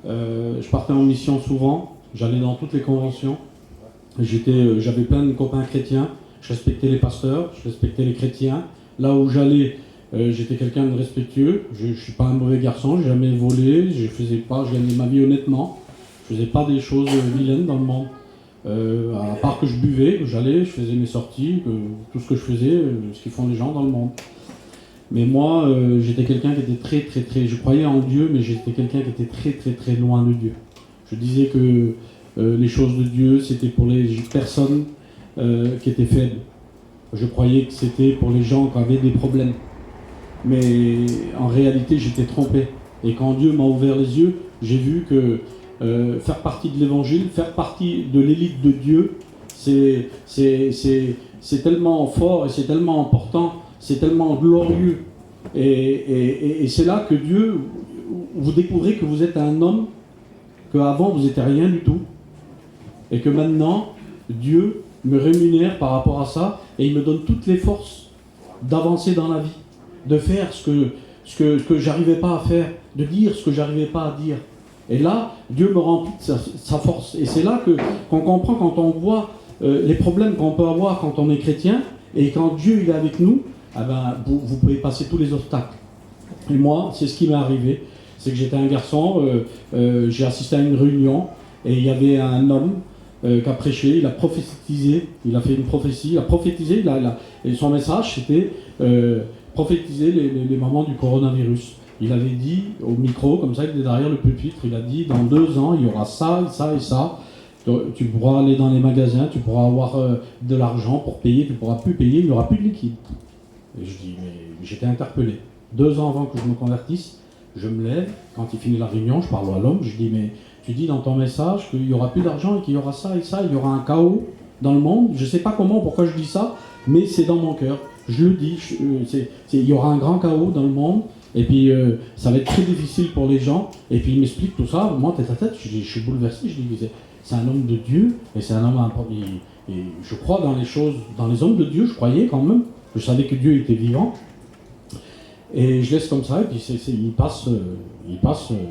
Speaker 9: je partais en mission souvent, j'allais dans toutes les conventions, j'avais plein de copains chrétiens, je respectais les pasteurs, je respectais les chrétiens. Là où j'allais, j'étais quelqu'un de respectueux, je ne suis pas un mauvais garçon, je n'ai jamais volé, je gagnais ma vie honnêtement, je ne faisais pas des choses vilaines dans le monde. À part que je buvais, que j'allais, je faisais mes sorties, tout ce que je faisais, ce qu'ils font les gens dans le monde. Mais moi, j'étais quelqu'un qui était très, je croyais en Dieu, mais j'étais quelqu'un qui était très loin de Dieu. Je disais que les choses de Dieu, c'était pour les personnes qui étaient faibles. Je croyais que c'était pour les gens qui avaient des problèmes. Mais en réalité, j'étais trompé. Et quand Dieu m'a ouvert les yeux, j'ai vu que faire partie de l'évangile, faire partie de l'élite de Dieu, c'est tellement fort et c'est tellement important, c'est tellement glorieux. Et c'est là que Dieu, vous découvrez que vous êtes un homme, qu'avant vous n'étiez rien du tout, et que maintenant, Dieu me rémunère par rapport à ça, et il me donne toutes les forces d'avancer dans la vie, de faire ce que j'arrivais pas à faire, de dire ce que j'arrivais pas à dire. Et là, Dieu me remplit de sa force. Et c'est là qu'on comprend, quand on voit les problèmes qu'on peut avoir quand on est chrétien, et quand Dieu il est avec nous, eh ben, vous pouvez passer tous les obstacles. Et moi, c'est ce qui m'est arrivé. C'est que j'étais un garçon, j'ai assisté à une réunion, et il y avait un homme qui a prêché, il a prophétisé, il a fait une prophétie, il a prophétisé, et son message c'était prophétiser les moments du coronavirus. Il avait dit au micro, comme ça, il était derrière le pupitre, il a dit, dans 2 ans, il y aura ça, ça et ça. Tu pourras aller dans les magasins, tu pourras avoir de l'argent pour payer, tu ne pourras plus payer, il n'y aura plus de liquide. Et je dis, mais j'étais interpellé. 2 ans avant que je me convertisse, je me lève, quand il finit la réunion, je parle à l'homme, je dis, mais tu dis dans ton message qu'il n'y aura plus d'argent et qu'il y aura ça et ça, il y aura un chaos dans le monde. Je ne sais pas comment, pourquoi je dis ça, mais c'est dans mon cœur. Je le dis, il y aura un grand chaos dans le monde. Et puis ça va être très difficile pour les gens. Et puis il m'explique tout ça. Moi, tête à tête, je suis bouleversé. Je dis, c'est un homme de Dieu. Et c'est un homme important. Et je crois dans les choses, dans les hommes de Dieu, je croyais quand même. Je savais que Dieu était vivant. Et je laisse comme ça. Et puis il passe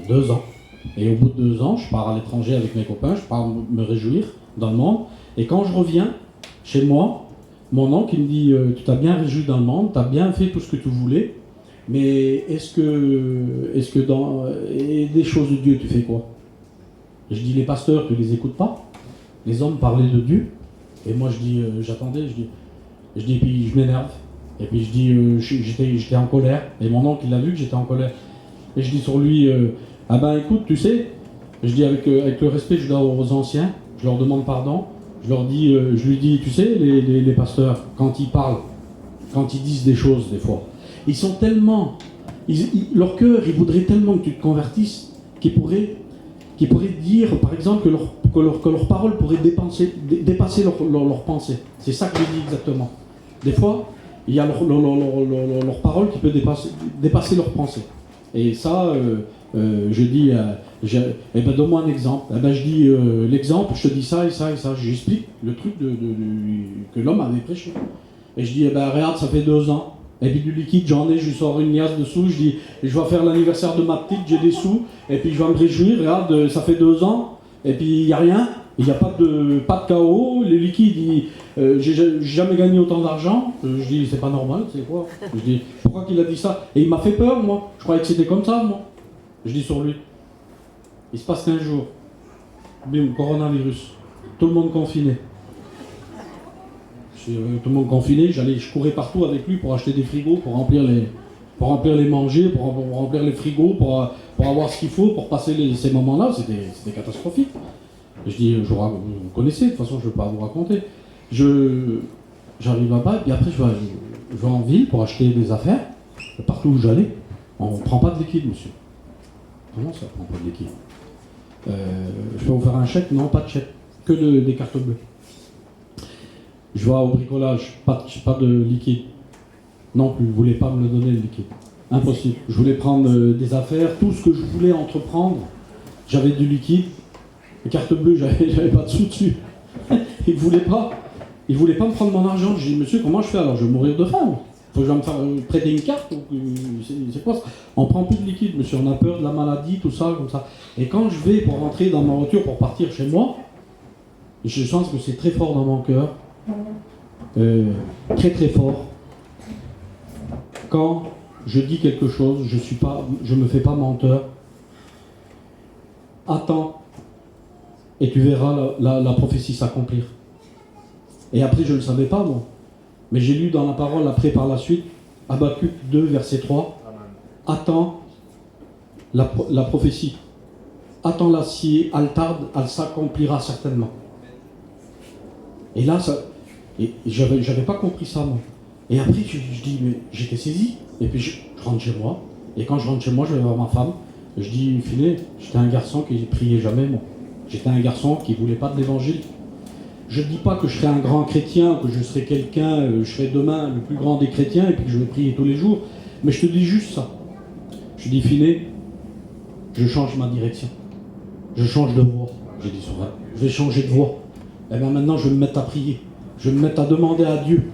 Speaker 9: 2 ans. Et au bout de 2 ans, je pars à l'étranger avec mes copains. Je pars me réjouir dans le monde. Et quand je reviens chez moi, mon oncle il me dit, tu t'as bien réjoui dans le monde, tu as bien fait tout ce que tu voulais. Mais est-ce que dans des choses de Dieu, tu fais quoi? Je dis, les pasteurs, tu les écoutes pas? Les hommes parlaient de Dieu. Et moi, je dis, j'attendais, je dis, puis je m'énerve. Et puis je dis, j'étais en colère. Et mon oncle, il a vu que j'étais en colère. Et je dis sur lui, ah ben écoute, tu sais, je dis avec le respect que je dois aux anciens, je leur demande pardon. Je lui dis, tu sais, les pasteurs, quand ils parlent, quand ils disent des choses, des fois, ils sont tellement, leur cœur, ils voudraient tellement que tu te convertisses, qu'ils pourraient dire, par exemple, que leur parole pourrait dépasser leur pensée. C'est ça que je dis exactement. Des fois, il y a leur parole qui peut dépasser leur pensée. Et ça, je dis, eh ben donne-moi un exemple. Eh ben je dis l'exemple, je te dis ça et ça et ça. J'explique le truc que l'homme avait prêché. Et je dis, eh ben regarde, ça fait 2 ans. Et puis du liquide, j'en ai, je lui sors une liasse de sous, je dis, je vais faire l'anniversaire de ma petite, j'ai des sous, et puis je vais me réjouir, regarde, ça fait 2 ans, et puis il n'y a rien, il n'y a pas de chaos, les liquides, j'ai jamais gagné autant d'argent. Je dis, c'est pas normal, c'est quoi? Je dis, pourquoi qu'il a dit ça? Et il m'a fait peur, moi, je croyais que c'était comme ça, moi. Je dis sur lui, il se passe 15 jours, bim, coronavirus, tout le monde confiné. Je tout le monde confiné, je courais partout avec lui pour acheter des frigos, pour remplir les manger, pour remplir les frigos, pour avoir ce qu'il faut, pour passer ces moments-là. C'était catastrophique. Je dis, vous connaissez, de toute façon je ne vais pas vous raconter. J'arrive là-bas, et puis après je vais en ville pour acheter des affaires. Et partout où j'allais, on ne prend pas de liquide, monsieur. Comment ça, on ne prend pas de liquide? Je vais vous faire un chèque? Non, pas de chèque, que des cartes bleues. Je vais au bricolage, pas de liquide. Non plus, vous ne voulez pas me le donner, le liquide. Impossible. Je voulais prendre des affaires, tout ce que je voulais entreprendre, j'avais du liquide. Les cartes bleues, j'avais pas de sous dessus. Ils ne voulaient pas me prendre mon argent. J'ai dit, monsieur, comment je fais alors? Je vais mourir de faim. Faut que je vais me faire prêter une carte? C'est quoi ça? On prend plus de liquide, monsieur, on a peur de la maladie, tout ça, comme ça. Et quand je vais pour rentrer dans ma voiture pour partir chez moi, je sens que c'est très fort dans mon cœur. Très très fort. Quand je dis quelque chose, je me fais pas menteur. Attends, et tu verras la prophétie s'accomplir. Et après, je ne le savais pas, moi. Mais j'ai lu dans la parole, après, par la suite, Habacuc 2, verset 3. Attends la prophétie. Attends-la, si elle tarde, elle s'accomplira certainement. Et là, j'avais pas compris ça, moi. Et après, je dis, mais j'étais saisi. Et puis, je rentre chez moi. Et quand je rentre chez moi, je vais voir ma femme. Je dis, Filet, j'étais un garçon qui priait jamais, moi. J'étais un garçon qui ne voulait pas de l'évangile. Je ne dis pas que je serai un grand chrétien, que je serai quelqu'un, je serai demain le plus grand des chrétiens et puis que je vais prier tous les jours. Mais je te dis juste ça. Je dis, Filet, je change ma direction. Je change de voix. J'ai dit, c'est vrai. Je vais changer de voix. Et bien maintenant, je vais me mettre à prier. Je vais me mettre à demander à Dieu.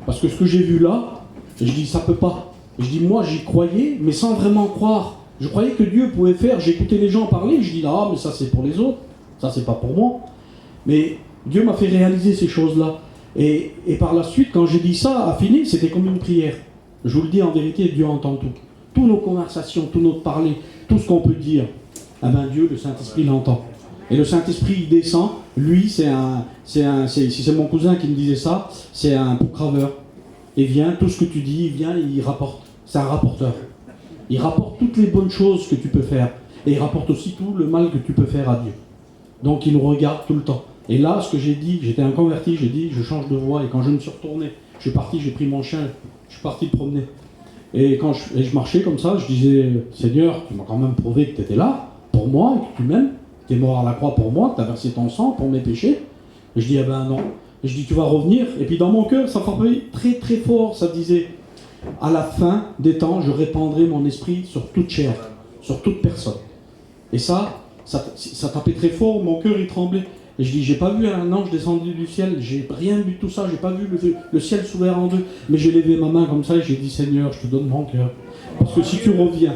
Speaker 9: Parce que ce que j'ai vu là, je dis, ça peut pas. Je dis, moi, j'y croyais, mais sans vraiment croire. Je croyais que Dieu pouvais faire. J'écoutais les gens parler. Je dis, ah, mais ça, c'est pour les autres. Ça, c'est pas pour moi. Mais Dieu m'a fait réaliser ces choses-là. Et par la suite, quand j'ai dit ça, à finir, c'était comme une prière. Je vous le dis en vérité, Dieu entend tout. Toutes nos conversations, tout notre parler, tout ce qu'on peut dire. Eh bien, Dieu, le Saint-Esprit, l'entend. Et le Saint-Esprit, il descend. Lui, c'est mon cousin qui me disait ça, c'est un boucraveur. Il vient, tout ce que tu dis, il vient et il rapporte. C'est un rapporteur. Il rapporte toutes les bonnes choses que tu peux faire. Et il rapporte aussi tout le mal que tu peux faire à Dieu. Donc il nous regarde tout le temps. Et là, ce que j'ai dit, j'étais un converti, j'ai dit, je change de voie. Et quand je me suis retourné, je suis parti, j'ai pris mon chien, je suis parti promener. Et quand je marchais comme ça, je disais, Seigneur, tu m'as quand même prouvé que tu étais là, pour moi, et que tu m'aimes. Tu es mort à la croix pour moi, tu as versé ton sang pour mes péchés. Et je dis, eh ben non. Et je dis, tu vas revenir. Et puis dans mon cœur, ça frappait très très fort, ça disait, à la fin des temps, je répandrai mon esprit sur toute chair, sur toute personne. Et ça tapait très fort, mon cœur il tremblait. Et je dis, j'ai pas vu un ange descendre du ciel, j'ai rien vu de tout ça, j'ai pas vu le ciel s'ouvrir en deux. Mais j'ai levé ma main comme ça et j'ai dit, Seigneur, je te donne mon cœur. Parce que si tu reviens,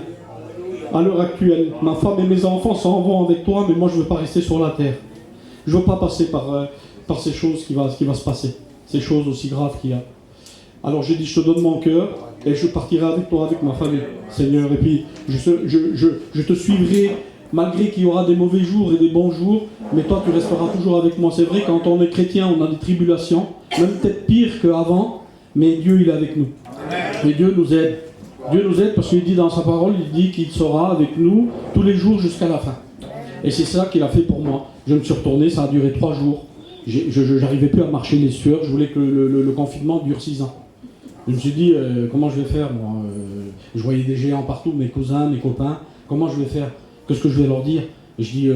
Speaker 9: à l'heure actuelle, ma femme et mes enfants s'en vont avec toi, mais moi je veux pas rester sur la terre. Je veux pas passer par ces choses qui va se passer, ces choses aussi graves qu'il y a. Alors j'ai dit, je te donne mon cœur et je partirai avec toi, avec ma famille, Seigneur. Et puis je te suivrai malgré qu'il y aura des mauvais jours et des bons jours, mais toi tu resteras toujours avec moi. C'est vrai, quand on est chrétien, on a des tribulations, même peut-être pire qu'avant, mais Dieu il est avec nous. Et Dieu nous aide. Dieu nous aide parce qu'il dit dans sa parole, il dit qu'il sera avec nous tous les jours jusqu'à la fin. Et c'est ça qu'il a fait pour moi. Je me suis retourné, ça a duré 3 jours. Je n'arrivais plus à marcher les sueurs, je voulais que le confinement dure 6 ans. Je me suis dit, comment je vais faire moi je voyais des géants partout, mes cousins, mes copains, comment je vais faire? Qu'est-ce que je vais leur dire? Et je dis,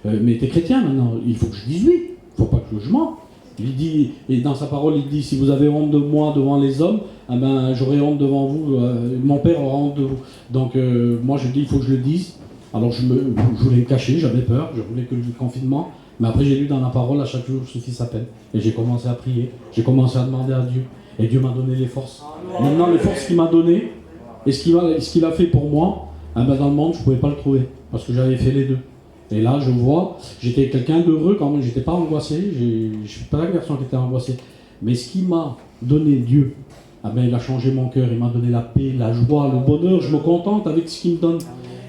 Speaker 9: mais t'es chrétien maintenant, il faut que je dise oui, il ne faut pas que je mente. Il dit, et dans sa parole, il dit, si vous avez honte de moi devant les hommes, eh ben, j'aurai honte devant vous, mon père aura honte de vous. Donc moi je dis, il faut que je le dise. Alors je voulais me cacher, j'avais peur, je voulais que le confinement, mais après j'ai lu dans la parole, à chaque jour suffit sa peine. Et j'ai commencé à prier, j'ai commencé à demander à Dieu, et Dieu m'a donné les forces. Maintenant les forces qu'il m'a données, et ce qu'il a fait pour moi, eh ben, dans le monde je ne pouvais pas le trouver, parce que j'avais fait les deux. Et là, je vois, j'étais quelqu'un d'heureux quand même, j'étais pas angoissé, je ne suis pas la personne qui était angoissée. Mais ce qui m'a donné Dieu, ah ben, il a changé mon cœur, il m'a donné la paix, la joie, le bonheur, je me contente avec ce qu'il me donne.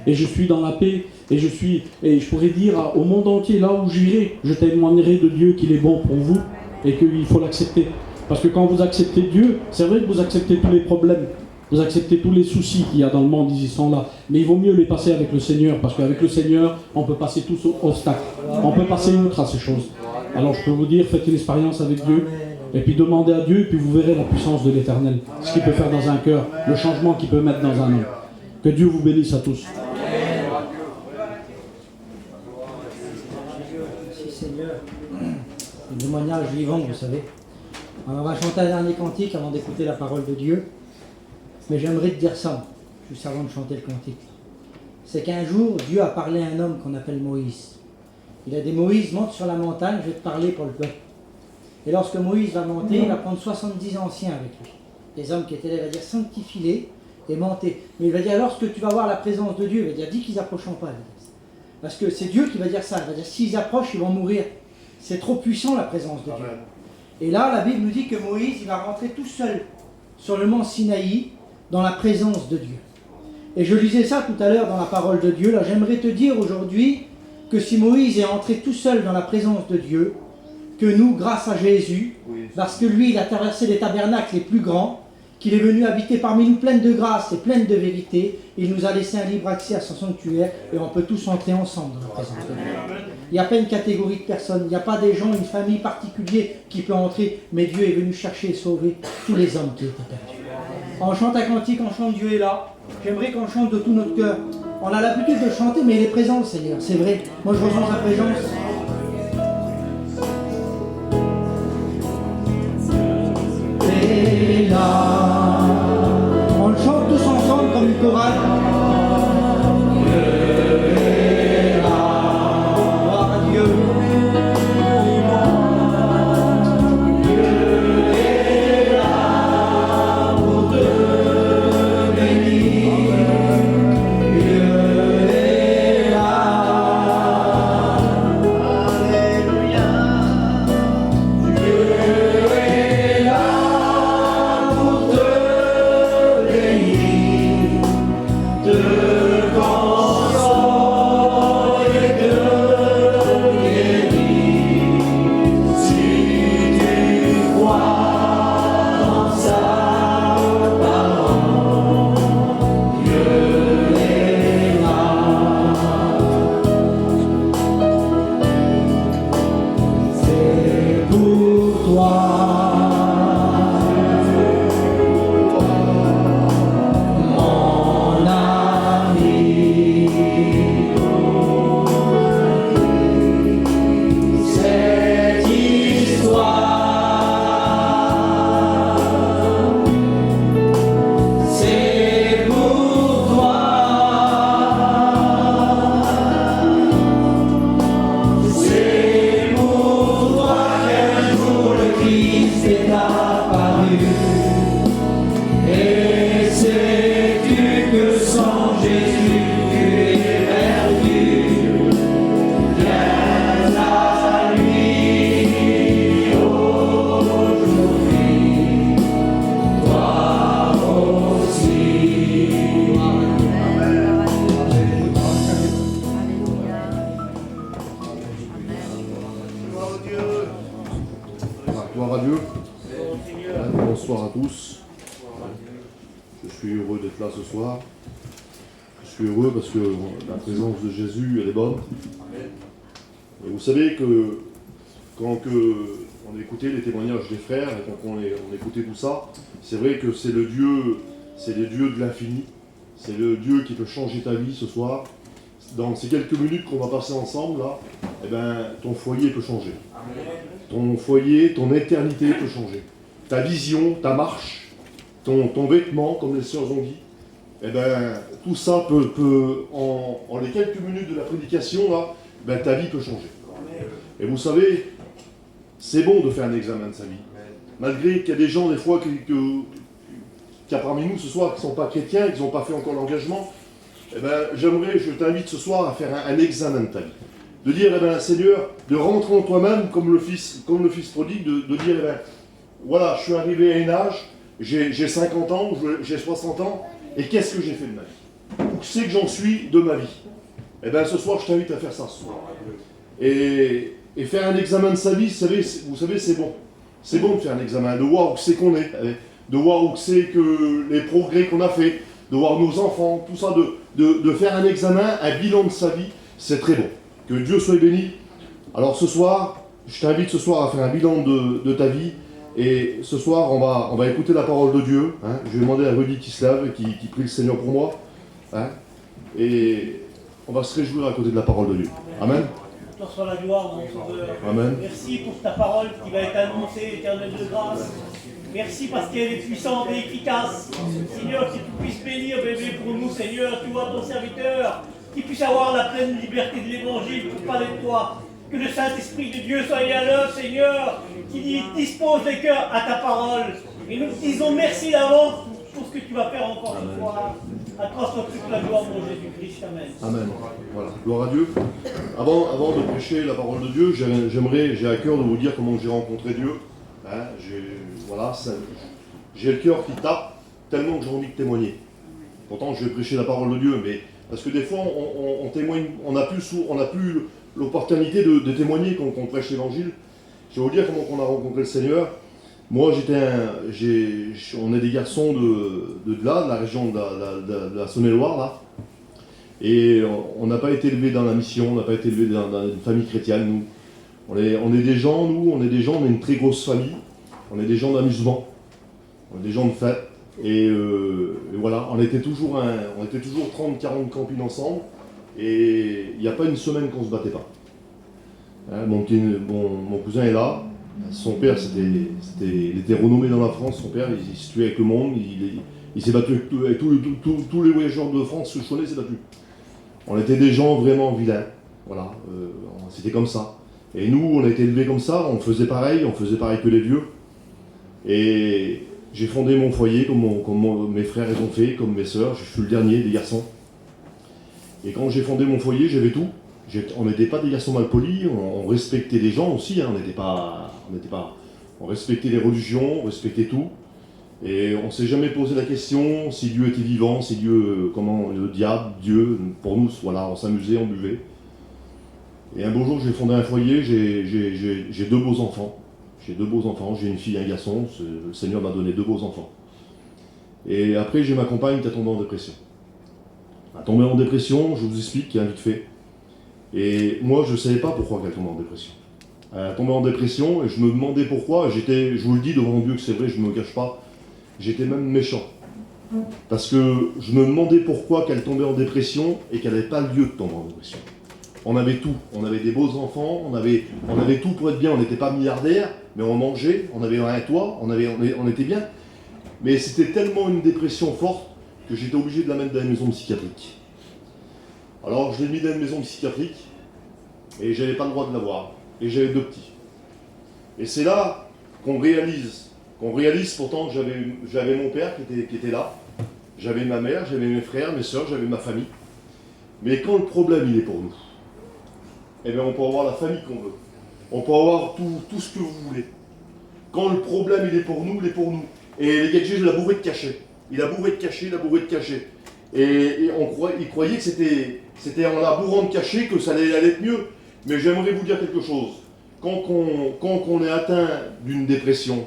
Speaker 9: Et je suis dans la paix, et je pourrais dire au monde entier, là où j'irai, je témoignerai de Dieu qu'il est bon pour vous, et qu'il faut l'accepter. Parce que quand vous acceptez Dieu, c'est vrai que vous acceptez tous les problèmes, vous acceptez tous les soucis qu'il y a dans le monde, ils y sont là. Mais il vaut mieux les passer avec le Seigneur, parce qu'avec le Seigneur, on peut passer tous aux obstacles. On peut passer outre à ces choses. Alors je peux vous dire, faites une expérience avec Dieu, et puis demandez à Dieu, et puis vous verrez la puissance de l'Éternel, ce qu'il peut faire dans un cœur, le changement qu'il peut mettre dans un homme. Que Dieu vous bénisse à tous.
Speaker 1: Merci Seigneur. Un témoignage vivant, vous savez. Alors, on va chanter un dernier cantique avant d'écouter la parole de Dieu. Mais j'aimerais te dire ça, juste avant de chanter le cantique. C'est qu'un jour, Dieu a parlé à un homme qu'on appelle Moïse. Il a dit, Moïse, monte sur la montagne, je vais te parler pour le peuple. Et lorsque Moïse va monter, il va prendre 70 anciens avec lui. Les hommes qui étaient là, il va dire, sanctifie-les et montez. Mais il va dire, lorsque tu vas voir la présence de Dieu, il va dire, dis qu'ils n'approcheront pas. Parce que c'est Dieu qui va dire ça. Il va dire, s'ils approchent, ils vont mourir. C'est trop puissant la présence de Dieu. Et là, la Bible nous dit que Moïse, il va rentrer tout seul sur le mont Sinaï, dans la présence de Dieu. Et je lisais ça tout à l'heure dans la parole de Dieu. Là, j'aimerais te dire aujourd'hui que si Moïse est entré tout seul dans la présence de Dieu, que nous, grâce à Jésus, parce que lui, il a traversé les tabernacles les plus grands, qu'il est venu habiter parmi nous plein de grâce et plein de vérité, il nous a laissé un libre accès à son sanctuaire et on peut tous entrer ensemble dans la présence de Dieu. Il n'y a pas une catégorie de personnes, il n'y a pas des gens, une famille particulière qui peut entrer, mais Dieu est venu chercher et sauver tous les hommes qui étaient perdus. On chante un cantique, on chante Dieu est là. J'aimerais qu'on chante de tout notre cœur. On a l'habitude de chanter, mais il est présent le Seigneur, c'est vrai. Moi je ressens sa présence. Et là, on le chante tous ensemble comme une chorale.
Speaker 10: Gloire à Dieu. Bonsoir à tous. Je suis heureux d'être là ce soir. Je suis heureux parce que la présence de Jésus, elle est bonne. Et vous savez que quand on écoutait les témoignages des frères et quand on écoutait tout ça, c'est vrai que c'est le Dieu de l'infini. C'est le Dieu qui peut changer ta vie ce soir. Dans ces quelques minutes qu'on va passer ensemble, là, eh ben, ton foyer peut changer. Ton foyer, ton éternité peut changer. Ta vision, ta marche, ton vêtement, comme les sœurs ont dit, eh ben, tout ça peut en les quelques minutes de la prédication, là, ben, ta vie peut changer. Et vous savez, c'est bon de faire un examen de sa vie. Malgré qu'il y a des gens, des fois, qu'il y a parmi nous ce soir qui ne sont pas chrétiens, qui n'ont pas fait encore l'engagement, eh ben, je t'invite ce soir à faire un examen de ta vie. De dire, eh ben, Seigneur, de rentrer en toi-même comme le fils prodigue, de dire, eh ben, voilà, je suis arrivé à un âge, j'ai 50 ans, j'ai 60 ans, et qu'est-ce que j'ai fait de ma vie? Où c'est que j'en suis de ma vie? Eh bien, ce soir, je t'invite à faire ça ce soir. Et faire un examen de sa vie, vous savez, c'est bon. C'est bon de faire un examen, de voir où c'est qu'on est, de voir où c'est que les progrès qu'on a fait, de voir nos enfants, tout ça, de faire un examen, un bilan de sa vie, c'est très bon. Que Dieu soit béni. Alors ce soir, je t'invite ce soir à faire un bilan de ta vie. Et ce soir, on va écouter la parole de Dieu. Hein. Je vais demander à Rudy qui se lève et qui prie le Seigneur pour moi. Hein. Et on va se réjouir à côté de la parole de Dieu. Amen.
Speaker 5: Toi soit la gloire, mon Sauveur.
Speaker 10: Amen.
Speaker 5: Merci pour ta parole qui va être annoncée, éternelle de grâce. Merci parce qu'elle est puissante et efficace. Seigneur, que tu puisses bénir, bébé, pour nous, Seigneur. Tu vois ton serviteur, qui puisse avoir la pleine liberté de l'évangile pour parler de toi. Que le Saint-Esprit de Dieu soit à l'œuvre, Seigneur, qui dispose les cœurs à ta parole. Et nous te disons merci d'avance pour ce que tu vas faire encore ce soir. À toi soit toute la gloire, mon Jésus-Christ. Amen.
Speaker 10: Amen. Voilà. Gloire à Dieu. Avant de prêcher la parole de Dieu, j'ai à cœur de vous dire comment j'ai rencontré Dieu. Hein, j'ai le cœur qui tape tellement que j'ai envie de témoigner. Pourtant, je vais prêcher la parole de Dieu, mais parce que des fois, on témoigne, on n'a plus l'opportunité de témoigner quand on prêche l'évangile. Je vais vous dire comment on a rencontré le Seigneur. Moi, on est des garçons de la région de la Saône-et-Loire, là. Et on n'a pas été élevés dans la mission, on n'a pas été élevés dans une famille chrétienne, nous. On est des gens, on est une très grosse famille. On est des gens d'amusement. On est des gens de fête. Et voilà, on était toujours 30-40 campines ensemble. Et il n'y a pas une semaine qu'on ne se battait pas. Hein, mon cousin est là. Son père, il était renommé dans la France. Son père, il se tuait avec le monde. Il s'est battu avec tous les voyageurs de France. Je connais, s'est battu. On était des gens vraiment vilains. Voilà, c'était comme ça. Et nous, on a été élevés comme ça. On faisait pareil que les vieux. Et j'ai fondé mon foyer comme mes frères ont fait, comme mes sœurs. Je suis le dernier des garçons. Et quand j'ai fondé mon foyer, j'avais tout. On n'était pas des garçons mal polis, on respectait les gens aussi, hein, on respectait les religions, on respectait tout. Et on ne s'est jamais posé la question si Dieu était vivant, si Dieu, le diable, Dieu, pour nous, voilà, on s'amusait, on buvait. Et un beau jour, j'ai fondé un foyer, j'ai deux beaux enfants. J'ai une fille et un garçon, le Seigneur m'a donné deux beaux enfants. Et après, j'ai ma compagne qui a tombé en dépression. Elle a tombé en dépression, je vous explique, vite fait. Et moi, je ne savais pas pourquoi elle tombait en dépression. Elle a tombé en dépression et je me demandais pourquoi. Je vous le dis devant Dieu que c'est vrai, je ne me cache pas. J'étais même méchant. Parce que je me demandais pourquoi qu'elle tombait en dépression et qu'elle n'avait pas lieu de tomber en dépression. On avait tout. On avait des beaux enfants, on avait tout pour être bien. On n'était pas milliardaires, mais on mangeait, on avait un toit, on était bien. Mais c'était tellement une dépression forte que j'étais obligé de la mettre dans une maison psychiatrique. Alors je l'ai mis dans une maison psychiatrique et j'avais pas le droit de l'avoir. Et j'avais deux petits. Et c'est là qu'on réalise pourtant que j'avais mon père qui était là, j'avais ma mère, j'avais mes frères, mes soeurs, j'avais ma famille. Mais quand le problème il est pour nous, eh bien on peut avoir la famille qu'on veut. On peut avoir tout ce que vous voulez. Quand le problème il est pour nous, il est pour nous. Et les gars, je l'ai bourré de cachets. Il a bourré de cachets. Et il croyait que c'était en la bourrant de cachets que ça allait être mieux. Mais j'aimerais vous dire quelque chose. Quand on est atteint d'une dépression,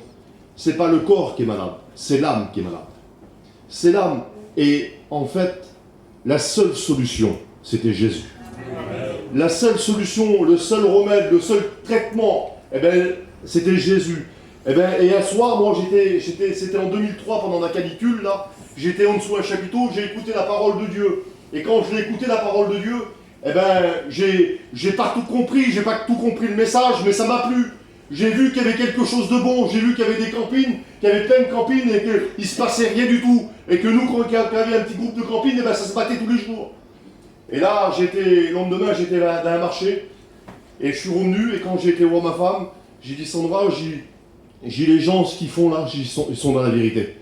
Speaker 10: c'est pas le corps qui est malade, c'est l'âme qui est malade. C'est l'âme. Et en fait, la seule solution, c'était Jésus. La seule solution, le seul remède, le seul traitement, c'était Jésus. Et un soir, moi c'était en 2003 pendant la canicule, là, j'étais en dessous d'un chapiteau, j'ai écouté la parole de Dieu. Et quand je l'ai écouté la parole de Dieu, j'ai pas tout compris le message, mais ça m'a plu. J'ai vu qu'il y avait quelque chose de bon, j'ai vu qu'il y avait des campines, qu'il y avait plein de campines et qu'il se passait rien du tout. Et que nous, quand il y avait un petit groupe de campines, ça se battait tous les jours. Et là, le lendemain, j'étais dans un marché, et je suis revenu, et quand j'ai été voir ma femme, j'ai dit Sandra, j'ai les gens, ce qu'ils font là, ils sont dans la vérité.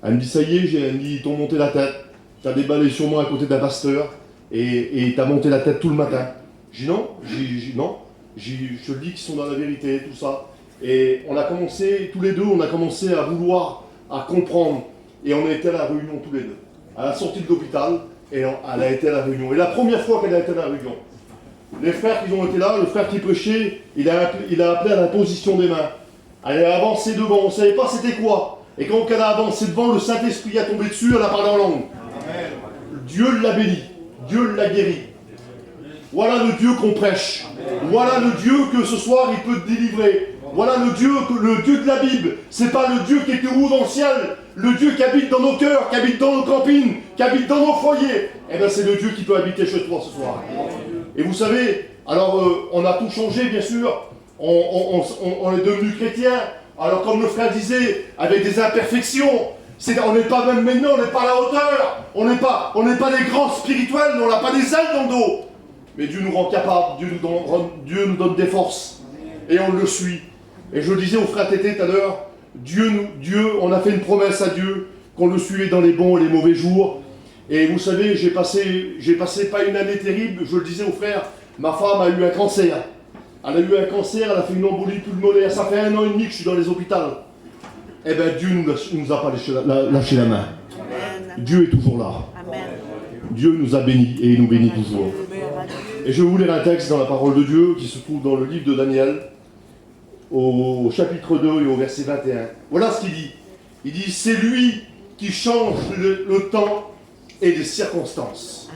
Speaker 10: Elle me dit ça y est, elle me dit ils t'ont monté la tête, t'as déballé sur moi à côté d'un pasteur, et t'as monté la tête tout le matin. J'ai dit non, je te dis qu'ils sont dans la vérité, tout ça. Et on a commencé, tous les deux, à vouloir, à comprendre, et on a été à la réunion tous les deux. À la sortie de l'hôpital, et elle a été à la réunion. Et la première fois qu'elle a été à la réunion, les frères qui ont été là, le frère qui prêchait, il a appelé à la position des mains. Elle a avancé devant, on ne savait pas c'était quoi. Et quand elle a avancé devant, le Saint-Esprit a tombé dessus, elle a parlé en langue. Dieu l'a béni, Dieu l'a guéri. Voilà le Dieu qu'on prêche. Voilà le Dieu que ce soir il peut te délivrer. Voilà le Dieu de la Bible. C'est pas le Dieu qui est haut dans le ciel. Le Dieu qui habite dans nos cœurs, qui habite dans nos campings, qui habite dans nos foyers. Eh bien c'est le Dieu qui peut habiter chez toi ce soir. Et vous savez, alors on a tout changé bien sûr. On est devenu chrétien. Alors comme le frère disait, avec des imperfections. On n'est pas même maintenant, on n'est pas à la hauteur. On n'est pas des grands spirituels, on n'a pas des ailes dans le dos. Mais Dieu nous rend capables, Dieu nous donne des forces. Et on le suit. Et je le disais au frère Tété tout à l'heure, Dieu, on a fait une promesse à Dieu, qu'on le suivait dans les bons et les mauvais jours. Et vous savez, j'ai passé pas une année terrible, je le disais au frère, ma femme a eu un cancer. Elle a eu un cancer, elle a fait une embolie pulmonaire, ça fait 1 an et demi que je suis dans les hôpitaux. Eh bien Dieu ne nous a pas lâché la main. Dieu est toujours là. Dieu nous a bénis et il nous bénit toujours. Et je vais vous lire un texte dans la parole de Dieu qui se trouve dans le livre de Daniel, au chapitre 2 et au verset 21. Voilà ce qu'il dit. Il dit, c'est lui qui change le temps et les circonstances.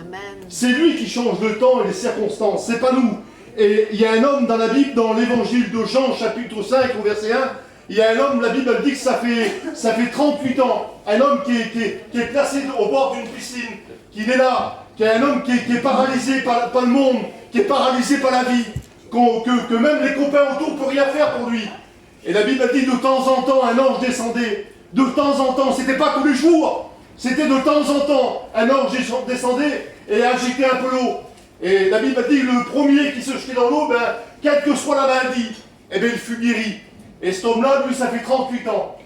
Speaker 10: C'est lui qui change le temps et les circonstances, c'est pas nous. Et il y a un homme dans la Bible, dans l'évangile de Jean, chapitre 5, au verset 1, il y a un homme, la Bible elle dit que ça fait 38 ans, un homme qui est placé au bord d'une piscine, qui est là, qui est un homme qui est paralysé par le monde, qui est paralysé par la vie, que même les copains autour ne peuvent rien faire pour lui. Et la Bible elle dit de temps en temps, un ange descendait, de temps en temps, c'était pas tous les jours, c'était de temps en temps, un ange descendait et agitait un peu l'eau. Et la Bible dit le premier qui se jetait dans l'eau, quelle que soit la maladie, il fut guéri. Et cet homme-là, lui, ça fait 38 ans.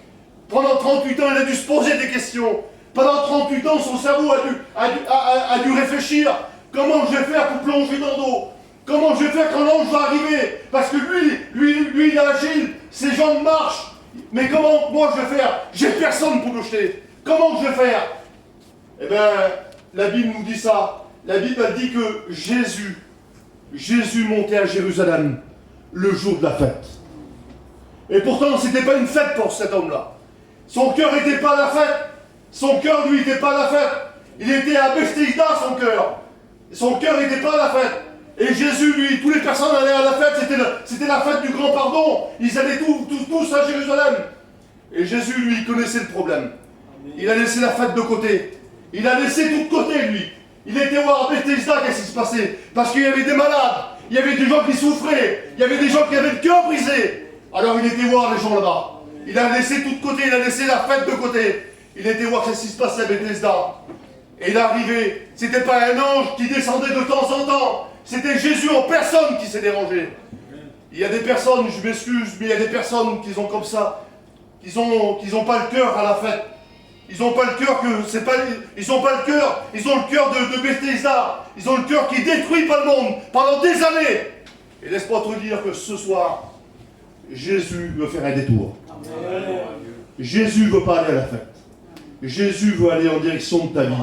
Speaker 10: Pendant 38 ans, il a dû se poser des questions. Pendant 38 ans, son cerveau a dû réfléchir. Comment je vais faire pour plonger dans l'eau? Comment je vais faire quand l'ange va arriver? Parce que lui, il est agile, ses jambes marchent. Mais comment moi je vais faire? J'ai personne pour me jeter. Comment je vais faire? Eh bien, la Bible nous dit ça. La Bible a dit que Jésus montait à Jérusalem le jour de la fête. Et pourtant, ce n'était pas une fête pour cet homme-là. Son cœur n'était pas à la fête. Son cœur, lui, n'était pas à la fête. Il était à Bethesda, son cœur. Son cœur n'était pas à la fête. Et Jésus, lui, toutes les personnes allaient à la fête. C'était la fête du grand pardon. Ils allaient tous à Jérusalem. Et Jésus, lui, connaissait le problème. Il a laissé la fête de côté. Il a laissé tout de côté, lui. Il était voir à Bethesda, qu'est-ce qui se passait? Parce qu'il y avait des malades. Il y avait des gens qui souffraient. Il y avait des gens qui avaient le cœur brisé. Alors il était voir les gens là-bas. Il a laissé tout de côté, il a laissé la fête de côté. Il était voir ce qui se passait à Bethesda. Et il est arrivé. C'était pas un ange qui descendait de temps en temps. C'était Jésus en personne qui s'est dérangé. Il y a des personnes, je m'excuse, mais il y a des personnes qui sont comme ça, qui ont pas le cœur à la fête. Ils n'ont pas le cœur ils ont pas le cœur. Ils ont le cœur de Bethesda. Ils ont le cœur qui détruit pas le monde pendant des années. Et laisse-moi te dire que ce soir, Jésus veut faire un détour. Amen. Jésus ne veut pas aller à la fête. Jésus veut aller en direction de ta vie.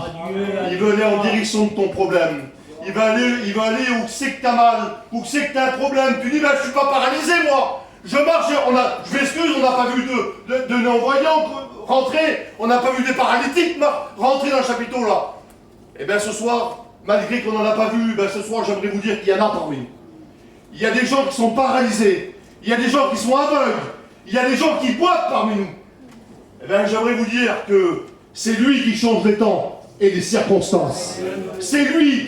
Speaker 10: Il veut aller en direction de ton problème. Il va aller où c'est que tu as mal, où c'est que tu as un problème. Tu dis, je ne suis pas paralysé, moi. Je marche, je m'excuse, on n'a pas vu de non-voyants rentrer, on n'a pas vu des paralytiques rentrer dans le chapiteau, là. Et bien ce soir, malgré qu'on n'en a pas vu, ce soir, j'aimerais vous dire qu'il y en a parmi nous. Il y a des gens qui sont paralysés. Il y a des gens qui sont aveugles. Il y a des gens qui boivent parmi nous. Eh bien, j'aimerais vous dire que c'est lui qui change les temps et les circonstances. C'est lui,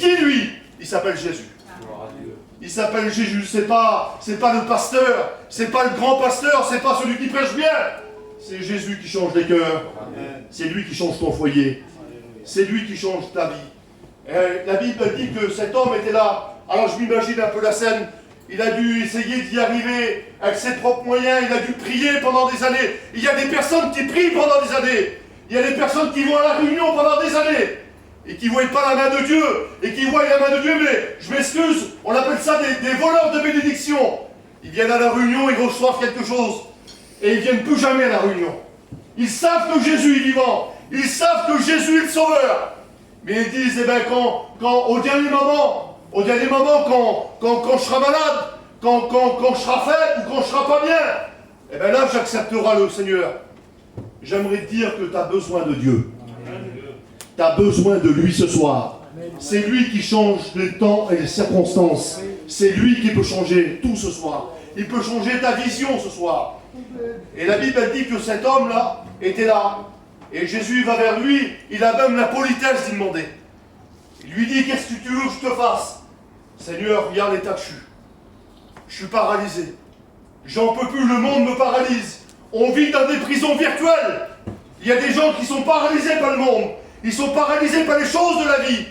Speaker 10: il s'appelle Jésus. Il s'appelle Jésus, c'est pas le pasteur, c'est pas le grand pasteur, c'est pas celui qui prêche bien. C'est Jésus qui change les cœurs. C'est lui qui change ton foyer. C'est lui qui change ta vie. Et la Bible dit que cet homme était là. Alors je m'imagine un peu la scène. Il a dû essayer d'y arriver avec ses propres moyens, il a dû prier pendant des années. Il y a des personnes qui prient pendant des années. Il y a des personnes qui vont à la réunion pendant des années et qui ne voient pas la main de Dieu, et qui voient la main de Dieu, mais je m'excuse, on appelle ça des voleurs de bénédiction. Ils viennent à la réunion, ils reçoivent quelque chose, et ils ne viennent plus jamais à la réunion. Ils savent que Jésus est vivant, ils savent que Jésus est le Sauveur, mais ils disent, quand au dernier moment, quand je serai malade, quand je serai faible ou quand je ne serai pas bien, Et bien là, j'accepterai le Seigneur. J'aimerais te dire que tu as besoin de Dieu. Tu as besoin de lui ce soir. C'est lui qui change les temps et les circonstances. C'est lui qui peut changer tout ce soir. Il peut changer ta vision ce soir. Et la Bible elle dit que cet homme-là était là. Et Jésus va vers lui. Il a même la politesse d'y demander. Il lui dit, qu'est-ce que tu veux que je te fasse? Seigneur, regarde l'état que je suis. Je suis paralysé. J'en peux plus, le monde me paralyse. On vit dans des prisons virtuelles. Il y a des gens qui sont paralysés par le monde. Ils sont paralysés par les choses de la vie.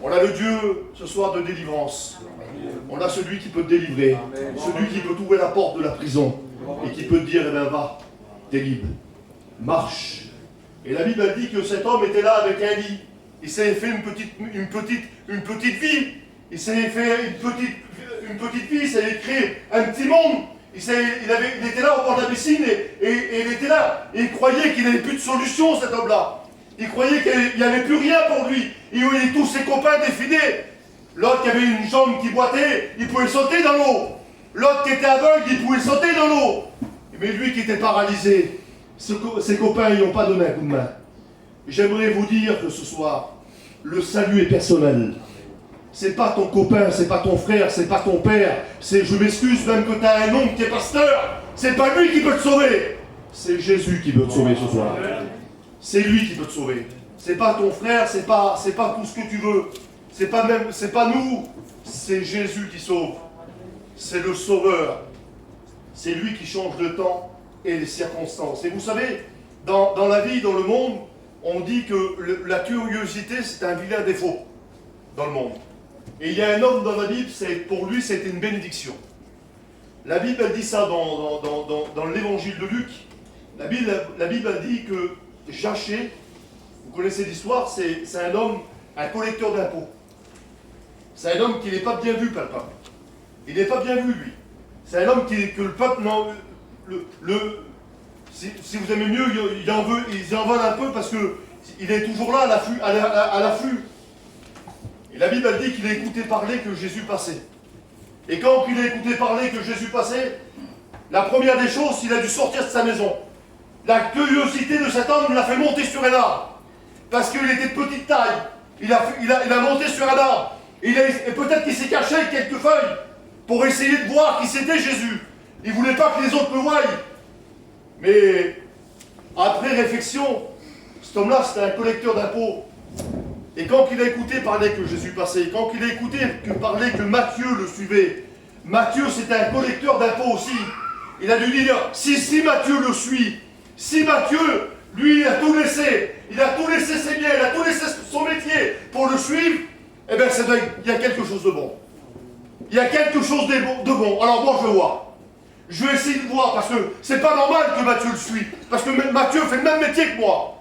Speaker 10: On a le Dieu ce soir de délivrance. On a celui qui peut te délivrer. Celui qui peut t'ouvrir la porte de la prison. Et qui peut te dire, eh bien va, t'es libre. Marche. Et la Bible dit que cet homme était là avec un lit. Il s'est fait une petite vie. Il s'est fait une petite vie. Il s'est créé un petit monde. Il était là au bord de la piscine et il était là. Et il croyait qu'il n'avait plus de solution, cet homme-là. Il croyait qu'il n'y avait plus rien pour lui. Il voyait tous ses copains défiler. L'autre qui avait une jambe qui boitait, il pouvait sauter dans l'eau. L'autre qui était aveugle, il pouvait sauter dans l'eau. Mais lui qui était paralysé, ses copains, ils n'ont pas donné un coup de main. J'aimerais vous dire que ce soir, le salut est personnel. C'est pas ton copain, c'est pas ton frère, c'est pas ton père. Je m'excuse même que tu as un oncle qui est pasteur. C'est pas lui qui peut te sauver. C'est Jésus qui peut te sauver ce soir. C'est lui qui peut te sauver. C'est pas ton frère, c'est pas tout ce que tu veux. C'est pas nous. C'est Jésus qui sauve. C'est le sauveur. C'est lui qui change le temps et les circonstances. Et vous savez, dans la vie, dans le monde, on dit que la curiosité, c'est un vilain défaut dans le monde. Et il y a un homme dans la Bible, pour lui, c'était une bénédiction. La Bible, elle dit ça dans l'évangile de Luc. La Bible, elle dit que Zachée, vous connaissez l'histoire, c'est un homme, un collecteur d'impôts. C'est un homme qui n'est pas bien vu par le peuple. Il n'est pas bien vu, lui. C'est un homme que le peuple, si vous aimez mieux, il en vole un peu parce qu'il est toujours là à l'affût. Et la Bible elle dit qu'il a écouté parler que Jésus passait. Et quand il a écouté parler que Jésus passait, la première des choses, il a dû sortir de sa maison. La curiosité de cet homme l'a fait monter sur un arbre. Parce qu'il était de petite taille. Il a monté sur un arbre. Et peut-être qu'il s'est caché avec quelques feuilles pour essayer de voir qui c'était Jésus. Il ne voulait pas que les autres le voient. Mais après réflexion, cet homme-là, c'était un collecteur d'impôts. Et quand il a écouté parler que Jésus passait, quand il a écouté parler que Matthieu le suivait, Matthieu c'était un collecteur d'impôts aussi. Il a dû dire, si Matthieu le suit, si Matthieu, lui, il a tout laissé ses biens, il a tout laissé son métier pour le suivre, eh bien il y a quelque chose de bon. Il y a quelque chose de bon. Alors moi je veux voir. Je vais essayer de voir, parce que c'est pas normal que Matthieu le suive. Parce que Matthieu fait le même métier que moi.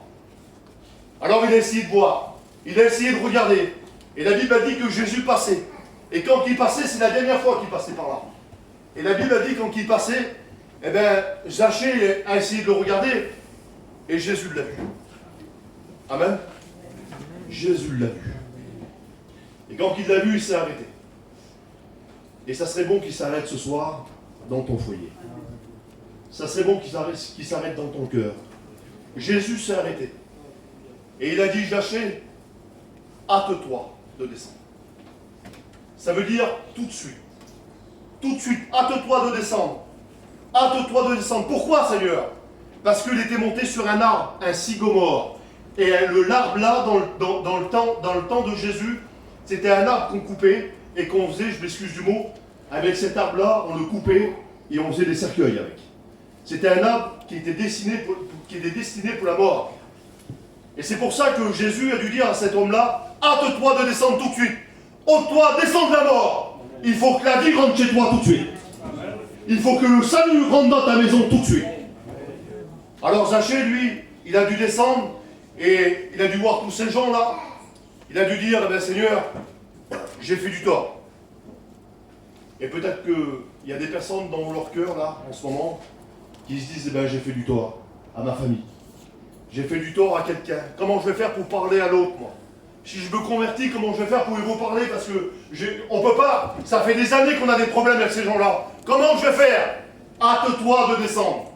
Speaker 10: Alors il a essayé de voir. Il a essayé de regarder. Et la Bible a dit que Jésus passait. Et quand il passait, c'est la dernière fois qu'il passait par là. Et la Bible a dit quand il passait, eh bien, Zachée a essayé de le regarder. Et Jésus l'a vu. Amen. Jésus l'a vu. Et quand il l'a vu, il s'est arrêté. Et ça serait bon qu'il s'arrête ce soir dans ton foyer. Ça serait bon qu'il s'arrête dans ton cœur. Jésus s'est arrêté. Et il a dit, Zachée, hâte-toi de descendre. Ça veut dire tout de suite. Tout de suite, hâte-toi de descendre. Hâte-toi de descendre. Pourquoi, Seigneur? Parce qu'il était monté sur un arbre, un sycomore. Et l'arbre là, dans le temps de Jésus, c'était un arbre qu'on coupait et qu'on faisait, je m'excuse du mot, avec cet arbre-là, on le coupait et on faisait des cercueils avec. C'était un arbre qui était destiné pour la mort. Et c'est pour ça que Jésus a dû dire à cet homme-là, hâte-toi de descendre tout de suite. Ôte-toi, descends de la mort. Il faut que la vie rentre chez toi tout de suite. Il faut que le salut rentre dans ta maison tout de suite. Alors Zachée, lui, il a dû descendre et il a dû voir tous ces gens-là. Il a dû dire, eh bien, Seigneur, j'ai fait du tort. Et peut-être qu'il y a des personnes dans leur cœur, là, en ce moment, qui se disent, eh bien, j'ai fait du tort à ma famille. J'ai fait du tort à quelqu'un. Comment je vais faire pour parler à l'autre, moi? Si je me convertis, comment je vais faire pour y reparler? Parce que on peut pas. Ça fait des années qu'on a des problèmes avec ces gens-là. Comment je vais faire? hâte-toi de descendre.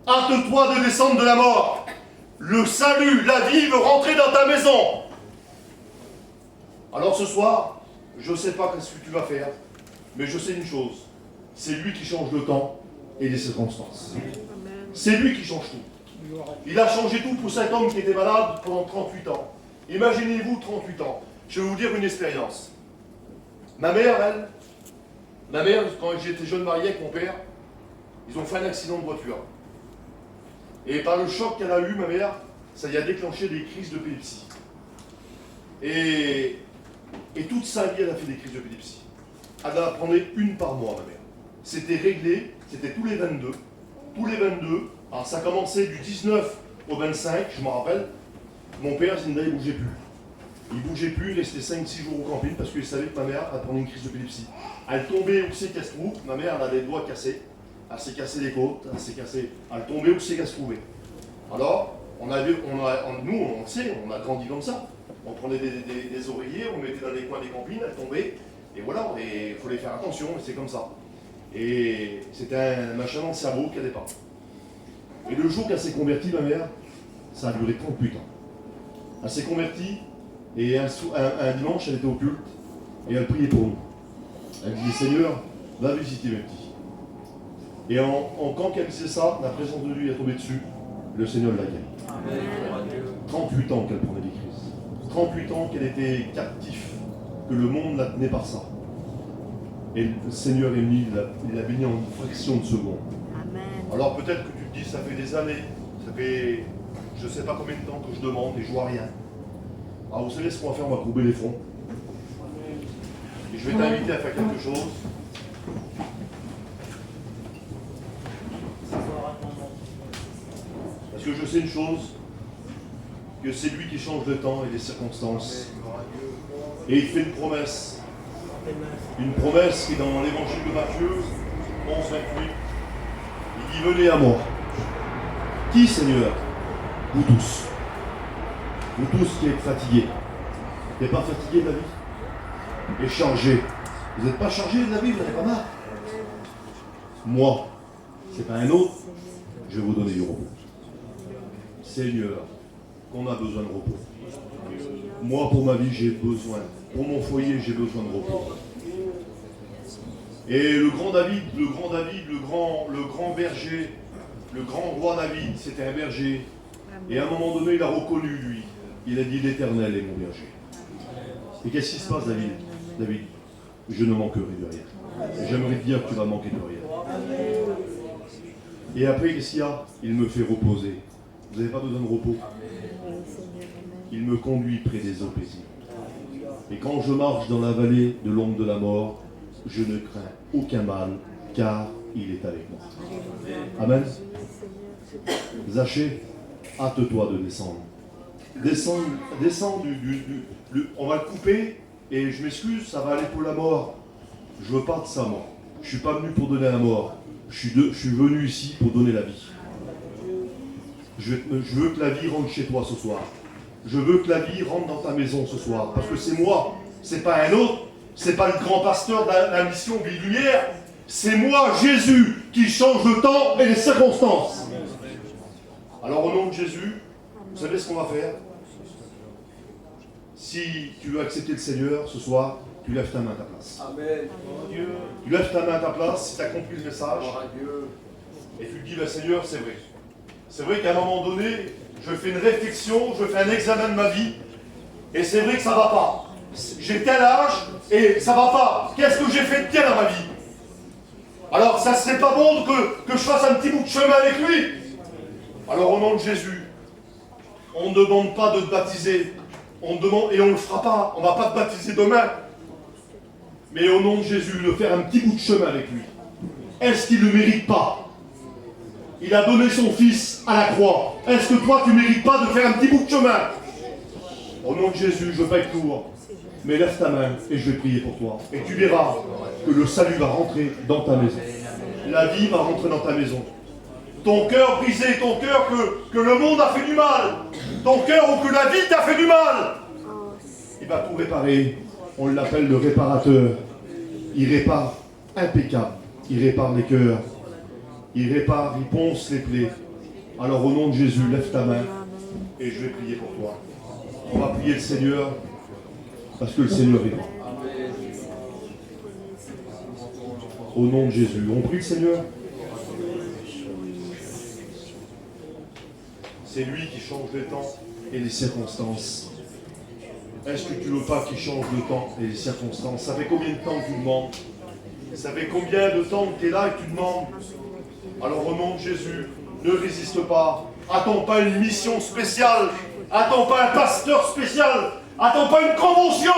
Speaker 10: Hâte-toi de descendre de la mort. Le salut, la vie veut rentrer dans ta maison. Alors ce soir, je ne sais pas ce que tu vas faire, mais je sais une chose. C'est lui qui change le temps et les circonstances. C'est lui qui change tout. Il a changé tout pour cet homme qui était malade pendant 38 ans. Imaginez-vous 38 ans. Je vais vous dire une expérience. Ma mère, quand j'étais jeune marié avec mon père, ils ont fait un accident de voiture. Et par le choc qu'elle a eu, ma mère, ça y a déclenché des crises d'épilepsie. Et toute sa vie, elle a fait des crises d'épilepsie. Elle en prenait une par mois, ma mère. C'était réglé, c'était tous les 22. Tous les 22, alors ça commençait du 19 au 25, je me rappelle. Mon père, Zinda, il ne bougeait plus. Il ne bougeait plus, il restait 5-6 jours au camping parce qu'il savait que ma mère prenait une crise d'épilepsie. Elle tombait où c'est qu'elle se trouve, ma mère elle a les doigts cassés, elle s'est cassé les côtes, elle tombait où c'est qu'elle se trouvait. Alors, nous on sait, on a grandi comme ça. On prenait des oreillers, on mettait dans les coins des campings, elle tombait, et voilà, il fallait faire attention, c'est comme ça. Et c'était un machin dans le cerveau qui n'allait pas. Et le jour qu'elle s'est convertie, ma mère, ça a duré 38 ans. Elle s'est convertie, et un dimanche, elle était au culte, et elle priait pour nous. Elle disait, Seigneur, va visiter mes petits. Et quand elle disait ça, la présence de Dieu est tombée dessus, le Seigneur l'a guérie. 38 ans qu'elle prenait des crises. 38 ans qu'elle était captive, que le monde la tenait par ça. Et le Seigneur est venu, il l'a béni en une fraction de seconde. Amen. Alors peut-être que tu te dis, ça fait des années, ça fait je ne sais pas combien de temps que je demande et je vois rien. Alors vous savez ce qu'on va faire, on va courber les fronts. Et je vais t'inviter à faire quelque chose. Parce que je sais une chose, que c'est lui qui change le temps et les circonstances. Et il fait une promesse. Une promesse qui est dans l'évangile de Matthieu 11, 28. Il dit, venez à moi. Qui, Seigneur? Vous tous. Vous tous qui êtes fatigués. Vous n'êtes pas fatigués de la vie? Et chargés. Vous n'êtes pas chargés de la vie, vous n'avez pas marre. Moi, c'est pas un autre, je vais vous donner du repos. Seigneur, qu'on a besoin de repos. Moi, pour ma vie, j'ai besoin. Pour mon foyer, j'ai besoin de repos. Et le grand David, le grand berger, le grand roi David, c'était un berger. Et à un moment donné, il a reconnu, lui. Il a dit, l'Éternel est mon berger. Et qu'est-ce qui se passe, David? David, je ne manquerai de rien. J'aimerais te dire que tu vas manquer de rien. Et après, qu'est-ce qu'il y a? Il me fait reposer. Vous n'avez pas besoin de repos. Il me conduit près des eaux paisibles. Et quand je marche dans la vallée de l'ombre de la mort, je ne crains aucun mal, car il est avec moi. Amen. Zachée, hâte-toi de descendre. Descends on va le couper, et je m'excuse, ça va aller pour la mort. Je veux pas de ça, moi. Je suis pas venu pour donner la mort. Je suis venu ici pour donner la vie. Je veux que la vie rentre chez toi ce soir. Je veux que la vie rentre dans ta maison ce soir. Parce que c'est moi, c'est pas un autre, c'est pas le grand pasteur de la mission Vie Lumière. C'est moi, Jésus, qui change le temps et les circonstances. Alors au nom de Jésus, vous savez ce qu'on va faire? Si tu veux accepter le Seigneur ce soir, tu lèves ta main à ta place. Amen. Tu lèves ta main à ta place si tu as compris le message. Et tu te dis, ben, Seigneur, c'est vrai. C'est vrai qu'à un moment donné, je fais une réflexion, je fais un examen de ma vie, et c'est vrai que ça ne va pas. J'ai tel âge, et ça ne va pas. Qu'est-ce que j'ai fait de bien dans ma vie? Alors, ça ne serait pas bon que je fasse un petit bout de chemin avec lui. Alors, au nom de Jésus, on ne demande pas de te baptiser. On demande, et on ne le fera pas. On ne va pas te baptiser demain. Mais au nom de Jésus, de faire un petit bout de chemin avec lui. Est-ce qu'il ne le mérite pas? Il a donné son fils à la croix. Est-ce que toi, tu ne mérites pas de faire un petit bout de chemin? Au nom de Jésus, je paye tour. Mais lève ta main et je vais prier pour toi. Et tu verras que le salut va rentrer dans ta maison. La vie va rentrer dans ta maison. Ton cœur brisé, ton cœur que le monde a fait du mal. Ton cœur ou que la vie t'a fait du mal. Il va tout réparer. On l'appelle le réparateur. Il répare impeccable. Il répare les cœurs. il répare, il ponce les plaies. Alors au nom de Jésus, lève ta main et je vais prier pour toi. On va prier le Seigneur parce que le Seigneur est bon. Au nom de Jésus, on prie le Seigneur. C'est lui qui change les temps et les circonstances. Est-ce que tu ne veux pas qu'il change le temps et les circonstances? Ça fait combien de temps que tu demandes? Ça fait combien de temps que tu es là et que tu demandes? Alors au nom de Jésus, ne résiste pas. Attends pas une mission spéciale. Attends pas un pasteur spécial. Attends pas une convention.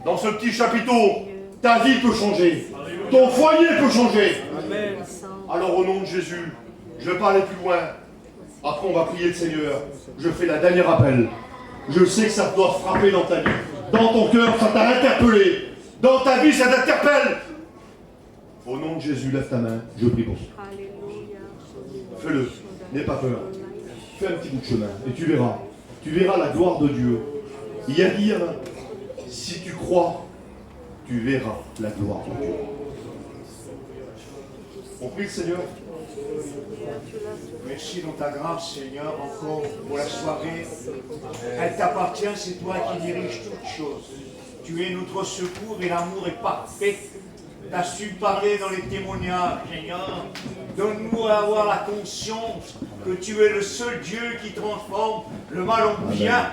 Speaker 10: Dans ce petit chapiteau, ta vie peut changer. Ton foyer peut changer. Alors au nom de Jésus, je ne vais pas aller plus loin. Après on va prier le Seigneur. Je fais la dernière appel. Je sais que ça doit frapper dans ta vie. Dans ton cœur, ça t'a interpellé. Dans ta vie, ça t'interpelle. Au nom de Jésus, lève ta main. Je prie pour toi. Fais-le. N'aie pas peur. Fais un petit bout de chemin. Et tu verras. Tu verras la gloire de Dieu. Il y a dire, si tu crois, tu verras la gloire de Dieu. On prie le Seigneur.
Speaker 11: Merci dans ta grâce, Seigneur, encore pour la soirée. Elle t'appartient, c'est toi qui diriges toutes choses. Tu es notre secours et l'amour est parfait. Tu as su parler dans les témoignages, Seigneur. Donne-nous à avoir la conscience que tu es le seul Dieu qui transforme le mal en bien.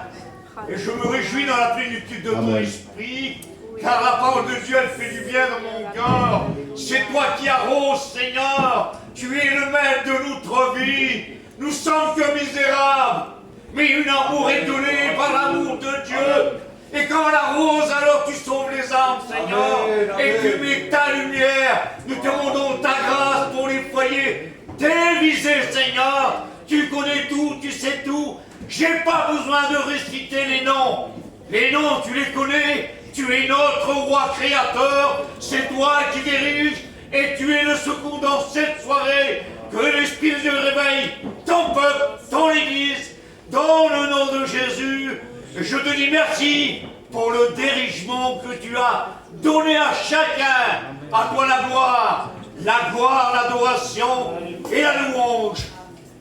Speaker 11: Et je me réjouis dans la plénitude de ton esprit, car la parole de Dieu, elle fait du bien dans mon cœur. C'est toi qui arroses, Seigneur. Tu es le maître de notre vie. Nous sommes que misérables, mais une amour est donné par l'amour de Dieu. Et quand on l'arrose, alors tu sauves les âmes, Seigneur. Amen. Et tu mets ta lumière. Nous te demandons ta grâce pour les foyers télévisés, Seigneur. Tu connais tout, tu sais tout. J'ai pas besoin de réciter les noms. Les noms, tu les connais. Tu es notre roi créateur. C'est toi qui diriges. Et tu es le secours dans cette soirée. Que l'Esprit de Dieu réveille ton peuple, ton Église, dans le nom de Jésus. Je te dis merci pour le dirigement que tu as donné à chacun. À toi la gloire, l'adoration et la louange.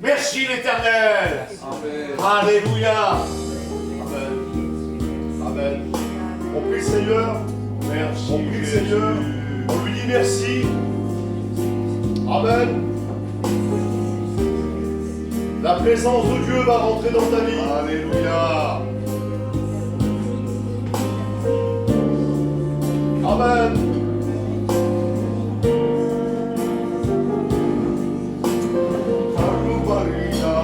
Speaker 11: Merci l'Éternel. Alléluia.
Speaker 10: Amen. Amen. On prie le Seigneur. Merci. On prie le Seigneur. On lui dit merci. Amen. La présence de Dieu va rentrer dans ta vie. Alléluia. Amen.
Speaker 5: Alléluia.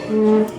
Speaker 1: Seigneur.